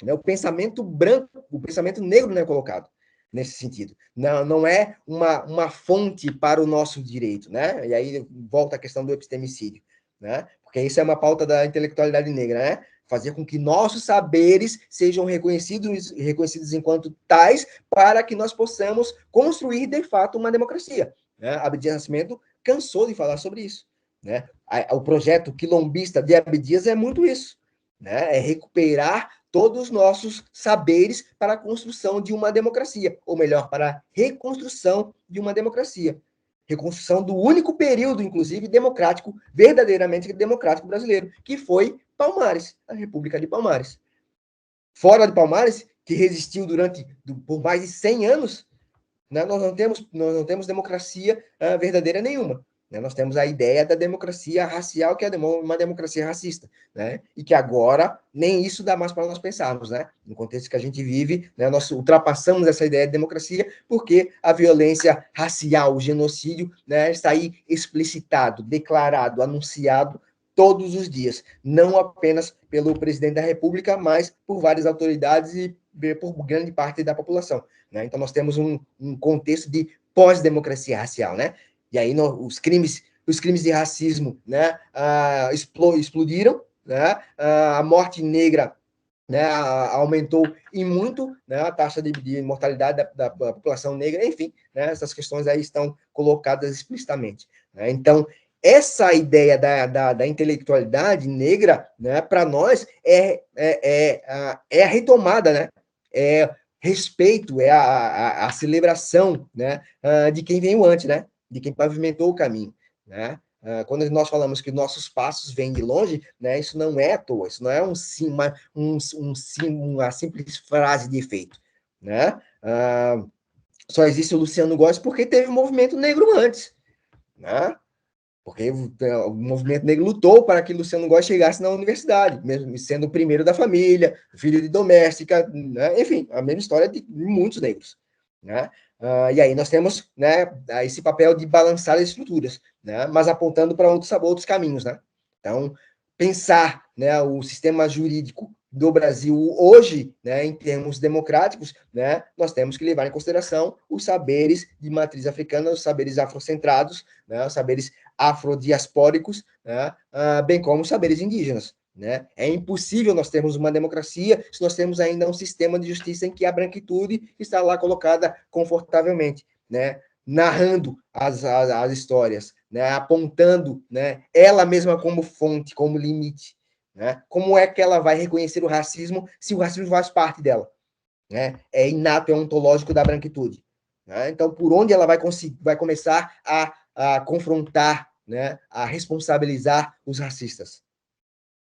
Né? O pensamento branco, o pensamento negro não é colocado nesse sentido. Não é uma fonte para o nosso direito, né? E aí volta a questão do epistemicídio, né? Porque isso é uma pauta da intelectualidade negra, né? Fazer com que nossos saberes sejam reconhecidos enquanto tais, para que nós possamos construir, de fato, uma democracia. Né? Abdias Nascimento cansou de falar sobre isso. Né? O projeto quilombista de Abdias é muito isso. Né? É recuperar todos os nossos saberes para a construção de uma democracia, ou melhor, para a reconstrução de uma democracia. Reconstrução do único período, inclusive, democrático, verdadeiramente democrático brasileiro, que foi Palmares, a República de Palmares. Fora de Palmares, que resistiu por mais de 100 anos, né, nós não temos democracia verdadeira nenhuma. Nós temos a ideia da democracia racial, que é uma democracia racista, né? E que agora nem isso dá mais para nós pensarmos, né? No contexto que a gente vive, né, nós ultrapassamos essa ideia de democracia porque a violência racial, o genocídio, né, está aí explicitado, declarado, anunciado todos os dias, não apenas pelo presidente da República, mas por várias autoridades e por grande parte da população. Né? Então, nós temos um contexto de pós-democracia racial, né? E aí os crimes de racismo, né, explodiram, né? A morte negra, né, aumentou em muito, né, a taxa de mortalidade da população negra, enfim, né, essas questões aí estão colocadas explicitamente. Né? Então, essa ideia da intelectualidade negra, né, para nós, é a retomada, né? É respeito, é a celebração, né, de quem veio antes, né? De quem pavimentou o caminho, né? Quando nós falamos que nossos passos vêm de longe, né, isso não é à toa, isso não é uma simples frase de efeito, né? Só existe o Luciano Góes porque teve um movimento negro antes, né? Porque o movimento negro lutou para que Luciano Góes chegasse na universidade, mesmo sendo o primeiro da família, filho de doméstica, né? Enfim, a mesma história de muitos negros, né? E aí nós temos, né, esse papel de balançar as estruturas, né, mas apontando para outros caminhos, né? Então, pensar, né, o sistema jurídico do Brasil hoje, né, em termos democráticos, né, nós temos que levar em consideração os saberes de matriz africana, os saberes afrocentrados, né, os saberes afrodiaspóricos, né, bem como os saberes indígenas. Né? É impossível nós termos uma democracia se nós temos ainda um sistema de justiça em que a branquitude está lá colocada confortavelmente, né? Narrando as histórias, né? Apontando, né, ela mesma como fonte, como limite. Né? Como é que ela vai reconhecer o racismo se o racismo faz parte dela? Né? É inato, é ontológico da branquitude. Né? Então, por onde ela vai começar a confrontar, né, a responsabilizar os racistas?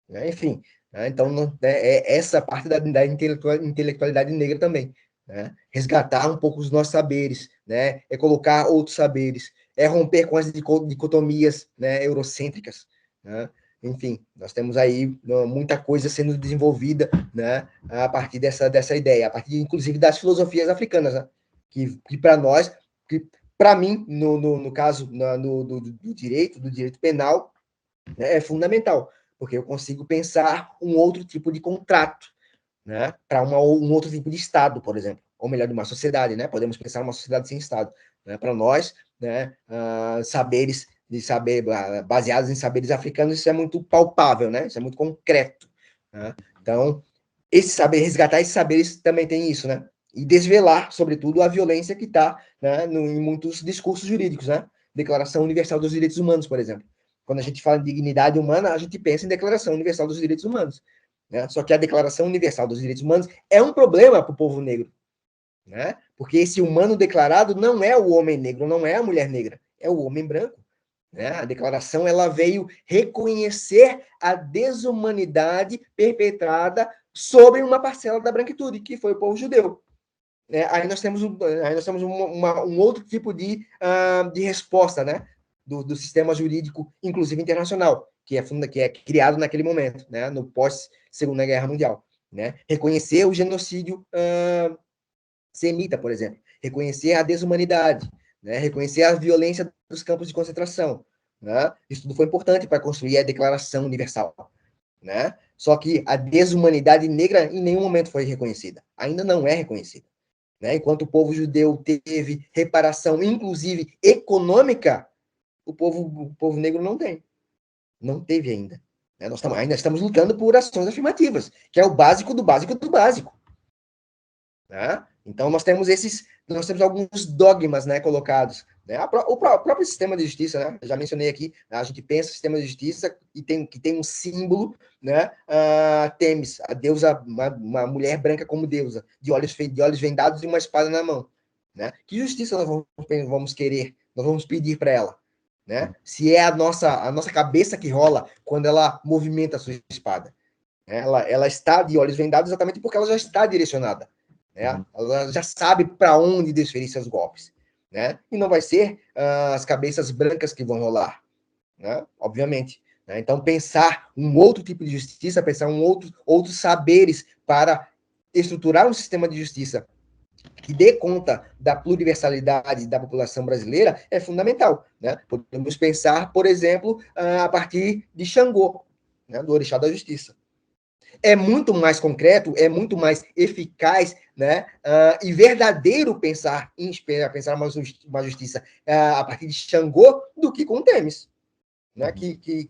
Né? Enfim, né? Então é essa parte da intelectualidade negra também. Né? Resgatar um pouco os nossos saberes, né? É colocar outros saberes, é romper com as dicotomias, né, eurocêntricas. Né? Enfim, nós temos aí muita coisa sendo desenvolvida, né, a partir dessa ideia, a partir, inclusive, das filosofias africanas, né? que para nós, que para mim, no caso do direito penal, né, é fundamental, porque eu consigo pensar um outro tipo de contrato, né, para um outro tipo de Estado, por exemplo, ou melhor, de uma sociedade, né? Podemos pensar uma sociedade sem Estado, né? Para nós, né, baseados em saberes africanos, isso é muito palpável, né? Isso é muito concreto, né? Então, resgatar esses saberes também tem isso, né? E desvelar, sobretudo, a violência que está, né, em muitos discursos jurídicos, né? Declaração Universal dos Direitos Humanos, por exemplo. Quando a gente fala em dignidade humana, a gente pensa em Declaração Universal dos Direitos Humanos. Né? Só que a Declaração Universal dos Direitos Humanos é um problema para o povo negro. Né? Porque esse humano declarado não é o homem negro, não é a mulher negra, é o homem branco. Né? A declaração ela veio reconhecer a desumanidade perpetrada sobre uma parcela da branquitude, que foi o povo judeu. Aí nós temos um outro tipo de resposta, né? Do sistema jurídico, inclusive internacional, que é criado naquele momento, né? No pós-Segunda Guerra Mundial. Né? Reconhecer o genocídio semita, por exemplo. Reconhecer a desumanidade. Né? Reconhecer a violência dos campos de concentração. Né? Isso tudo foi importante para construir a Declaração Universal. Né? Só que a desumanidade negra em nenhum momento foi reconhecida. Ainda não é reconhecida. Né? Enquanto o povo judeu teve reparação, inclusive econômica, o povo negro não tem. Não teve ainda. Né? Nós ainda estamos lutando por ações afirmativas, que é o básico do básico do básico. Né? Então, nós temos alguns dogmas, né, colocados. Né? O próprio sistema de justiça, né? Eu já mencionei aqui, a gente pensa no sistema de justiça que tem um símbolo, né? Temis, a deusa, uma mulher branca como deusa, de olhos vendados e uma espada na mão. Né? Que justiça nós vamos querer, nós vamos pedir para ela? Né? Se é a nossa cabeça que rola quando ela movimenta a sua espada. Ela está de olhos vendados exatamente porque ela já está direcionada. Né? Ela já sabe para onde desferir seus golpes. Né? E não vai ser as cabeças brancas que vão rolar. Né? Obviamente. Né? Então, pensar um outro tipo de justiça, pensar outros saberes para estruturar um sistema de justiça que dê conta da pluriversalidade da população brasileira é fundamental. Né? Podemos pensar, por exemplo, a partir de Xangô, né? Do Orixá da Justiça. É muito mais concreto, é muito mais eficaz, né, e verdadeiro pensar uma justiça a partir de Xangô do que com Temis, né, que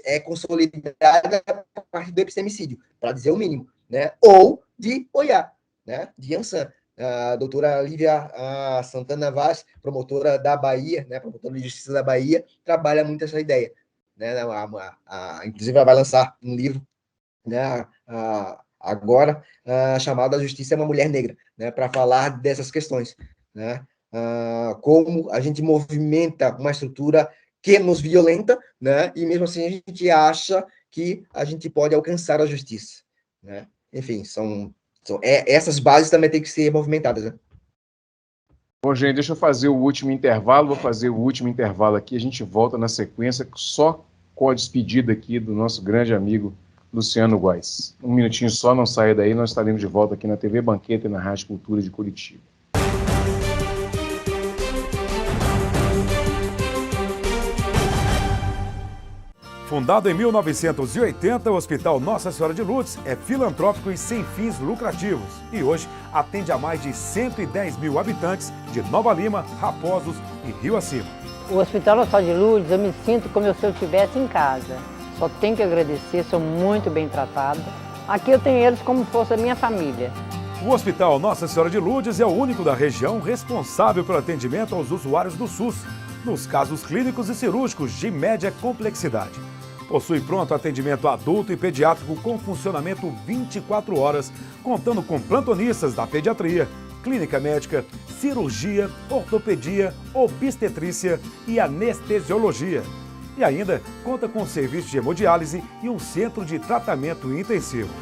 é consolidada a partir do epistemicídio, para dizer o mínimo, né, ou de Oiá, né, de Yansan. A doutora Lívia Santana Vaz, promotora da Bahia, né, promotora de justiça da Bahia, trabalha muito essa ideia. Né, inclusive, ela vai lançar um livro, né, agora, chamado A Justiça é uma Mulher Negra, né, para falar dessas questões. Né, como a gente movimenta uma estrutura que nos violenta, né, e mesmo assim a gente acha que a gente pode alcançar a justiça. Né? Enfim, essas bases também têm que ser movimentadas. Né? Bom, gente, deixa eu fazer o último intervalo, vou fazer o último intervalo aqui, a gente volta na sequência, só com a despedida aqui do nosso grande amigo Luciano Góes. Um minutinho só, não saia daí, nós estaremos de volta aqui na TV Banqueta e na Rádio Cultura de Curitiba. Fundado em 1980, o Hospital Nossa Senhora de Lourdes é filantrópico e sem fins lucrativos e hoje atende a mais de 110 mil habitantes de Nova Lima, Raposos e Rio Acima. O Hospital Nossa Senhora de Lourdes, eu me sinto como se eu estivesse em casa. Só tenho que agradecer, sou muito bem tratada. Aqui eu tenho eles como se fosse a minha família. O Hospital Nossa Senhora de Lourdes é o único da região responsável pelo atendimento aos usuários do SUS, nos casos clínicos e cirúrgicos de média complexidade. Possui pronto atendimento adulto e pediátrico com funcionamento 24 horas, contando com plantonistas da pediatria, clínica médica, cirurgia, ortopedia, obstetrícia e anestesiologia. E ainda conta com serviço de hemodiálise e um centro de tratamento intensivo.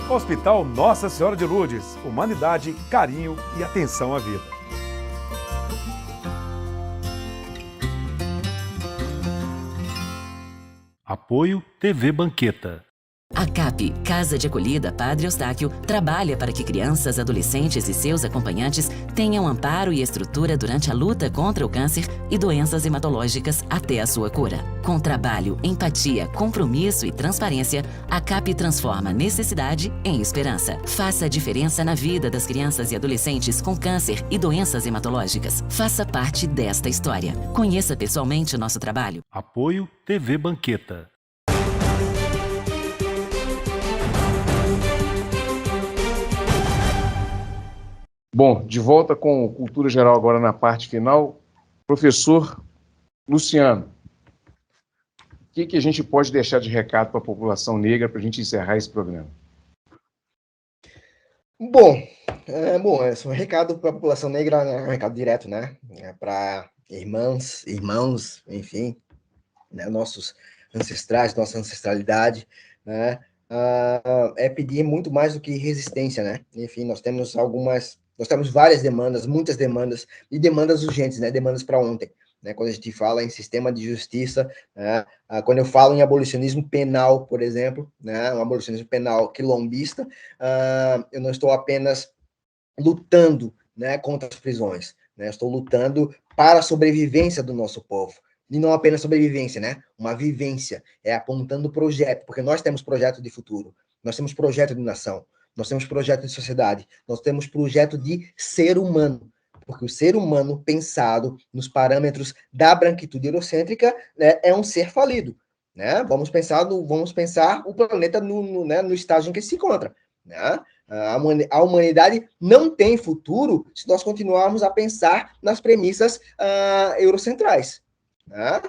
Hospital Nossa Senhora de Lourdes, humanidade, carinho e atenção à vida. Apoio TV Banqueta. A CAP, Casa de Acolhida Padre Eustáquio, trabalha para que crianças, adolescentes e seus acompanhantes tenham amparo e estrutura durante a luta contra o câncer e doenças hematológicas até a sua cura. Com trabalho, empatia, compromisso e transparência, a CAP transforma necessidade em esperança. Faça a diferença na vida das crianças e adolescentes com câncer e doenças hematológicas. Faça parte desta história. Conheça pessoalmente o nosso trabalho. Apoio TV Banqueta. Bom, de volta com Cultura Geral agora na parte final. Professor Luciano, o que a gente pode deixar de recado para a população negra para a gente encerrar esse programa? Bom, esse é um recado para a população negra, né? Um recado direto, né? Para irmãos, enfim, né? Nossos ancestrais, nossa ancestralidade, né? É pedir muito mais do que resistência, né? Enfim, nós temos várias demandas, muitas demandas, e demandas urgentes, né? Demandas para ontem. Né, quando a gente fala em sistema de justiça, né, quando eu falo em abolicionismo penal, por exemplo, né, um abolicionismo penal quilombista, eu não estou apenas lutando, né, contra as prisões, né, estou lutando para a sobrevivência do nosso povo. E não apenas sobrevivência, né, uma vivência, apontando projeto, porque nós temos projeto de futuro, nós temos projeto de nação, nós temos projeto de sociedade, nós temos projeto de ser humano, porque o ser humano pensado nos parâmetros da branquitude eurocêntrica, né, é um ser falido. Né? Vamos pensar o planeta no estágio em que se encontra. Né? A humanidade não tem futuro se nós continuarmos a pensar nas premissas eurocentrais. Né?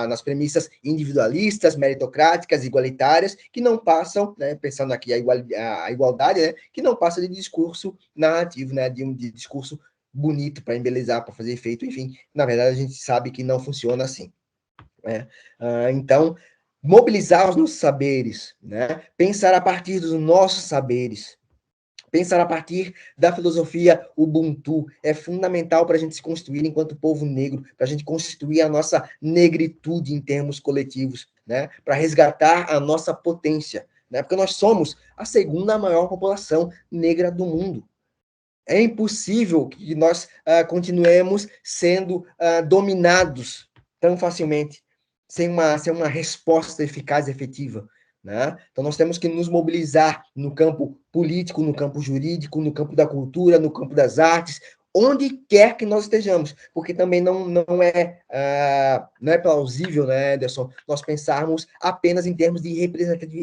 Nas premissas individualistas, meritocráticas, igualitárias, que não passam, né, pensando aqui a igualdade, né, que não passa de discurso narrativo, né, de discurso bonito para embelezar, para fazer efeito, enfim. Na verdade, a gente sabe que não funciona assim. Né? Então, mobilizar os nossos saberes, né, pensar a partir dos nossos saberes, pensar a partir da filosofia Ubuntu é fundamental para a gente se construir enquanto povo negro, para a gente constituir a nossa negritude em termos coletivos, né? Para resgatar a nossa potência, né? Porque nós somos a segunda maior população negra do mundo. É impossível que nós continuemos sendo dominados tão facilmente, sem uma resposta eficaz e efetiva. Né? Então, nós temos que nos mobilizar no campo político, no campo jurídico, no campo da cultura, no campo das artes, onde quer que nós estejamos, porque também não é plausível, né, Ederson, nós pensarmos apenas em termos de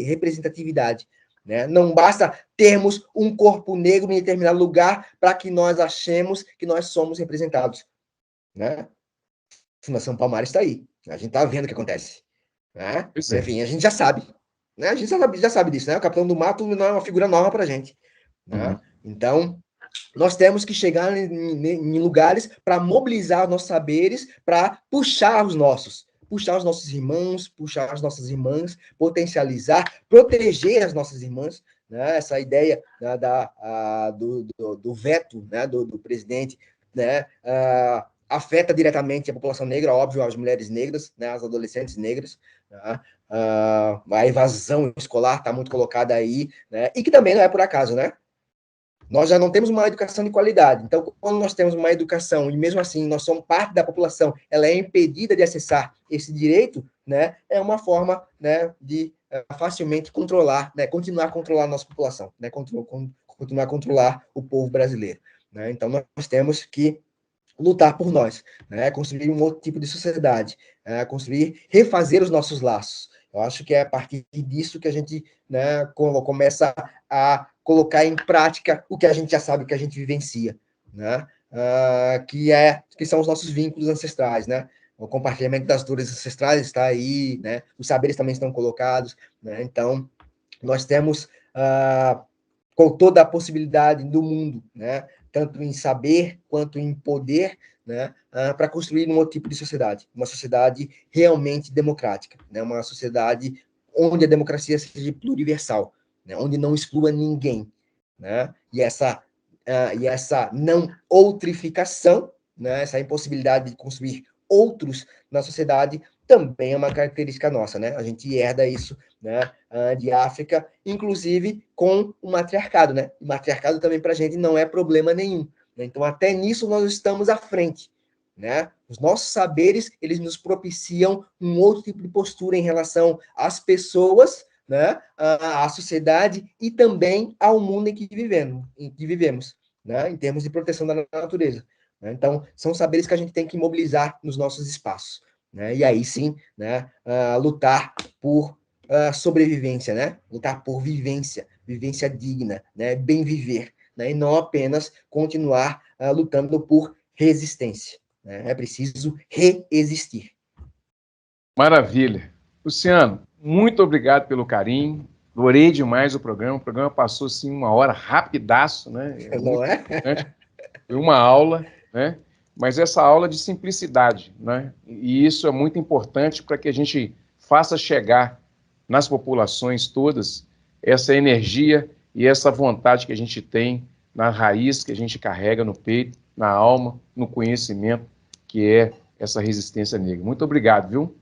representatividade. né? Não basta termos um corpo negro em determinado lugar para que nós achemos que nós somos representados, né? A Fundação Palmares está aí. A gente está vendo o que acontece, né? Enfim, a gente já sabe, né? A gente já sabe disso, né? O Capitão do Mato não é uma figura nova para a gente, né? Então, nós temos que chegar em lugares para mobilizar os nossos saberes, para puxar os nossos irmãos, puxar as nossas irmãs, potencializar, proteger as nossas irmãs, né? Essa ideia, né, do veto, né, do presidente, né, afeta diretamente a população negra, óbvio, as mulheres negras, né, as adolescentes negras, né? A evasão escolar está muito colocada aí, né? E que também não é por acaso, né? Nós já não temos uma educação de qualidade. Então, quando nós temos uma educação, e mesmo assim nós somos parte da população, ela é impedida de acessar esse direito, né, é uma forma, né, de facilmente controlar, né, continuar a controlar a nossa população, né, continuar a controlar o povo brasileiro, né? Então, nós temos que lutar por nós, né, construir um outro tipo de sociedade, refazer os nossos laços. Eu acho que é a partir disso que a gente, né, começa a colocar em prática o que a gente já sabe, o que a gente vivencia, né? Que são os nossos vínculos ancestrais, né? O compartilhamento das dores ancestrais está aí, né? Os saberes também estão colocados, né? Então, nós temos com toda a possibilidade do mundo, né? Tanto em saber quanto em poder, né, para construir um outro tipo de sociedade, uma sociedade realmente democrática, né, uma sociedade onde a democracia seja pluriversal, né, onde não exclua ninguém, né, e essa não outrificação, né, essa impossibilidade de construir outros na sociedade também é uma característica nossa, né? A gente herda isso, né, de África, inclusive com o matriarcado, né? O matriarcado também para a gente não é problema nenhum, né? Então, até nisso nós estamos à frente, né? Os nossos saberes, eles nos propiciam um outro tipo de postura em relação às pessoas, né, à sociedade e também ao mundo em que vivemos, né? Em termos de proteção da natureza. Então, são saberes que a gente tem que mobilizar nos nossos espaços, né? E aí sim, né, lutar por sobrevivência, né? Lutar por vivência digna, né? Bem viver, né? E não apenas continuar lutando por resistência, né? É preciso reexistir. Maravilha. Luciano, muito obrigado pelo carinho. Adorei demais o programa passou assim uma hora rapidaço, né? Não é? Foi uma aula, né? Mas essa aula de simplicidade, né? E isso é muito importante para que a gente faça chegar nas populações todas essa energia e essa vontade que a gente tem na raiz que a gente carrega no peito, na alma, no conhecimento, que é essa resistência negra. Muito obrigado, viu?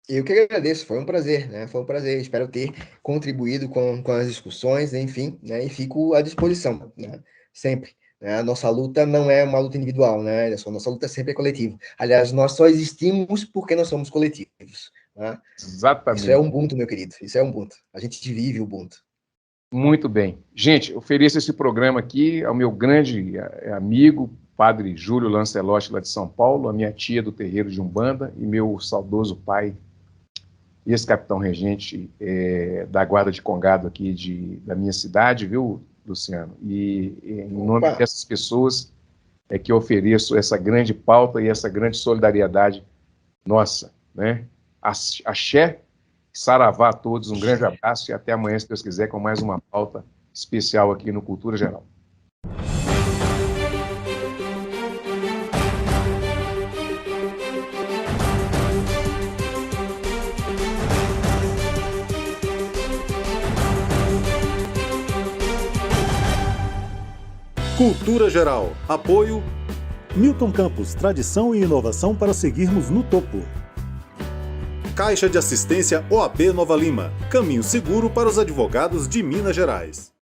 Eu que agradeço, foi um prazer, né? Foi um prazer, espero ter contribuído com as discussões, enfim, né? E fico à disposição, né? Sempre. A nossa luta não é uma luta individual, né? A nossa luta sempre é coletiva. Aliás, nós só existimos porque nós somos coletivos, né? Exatamente. Isso é Ubuntu, meu querido. Isso é Ubuntu. A gente vive Ubuntu. Muito bem. Gente, ofereço esse programa aqui ao meu grande amigo, Padre Júlio Lancelotti, lá de São Paulo, a minha tia do terreiro de Umbanda e meu saudoso pai, ex-capitão regente da Guarda de Congado aqui da minha cidade, viu, Luciano? E em nome dessas pessoas é que eu ofereço essa grande pauta e essa grande solidariedade nossa, né? Axé, saravá a todos, um grande abraço e até amanhã, se Deus quiser, com mais uma pauta especial aqui no Cultura Geral. Cultura Geral. Apoio Milton Campos, tradição e inovação para seguirmos no topo. Caixa de Assistência OAB Nova Lima. Caminho seguro para os advogados de Minas Gerais.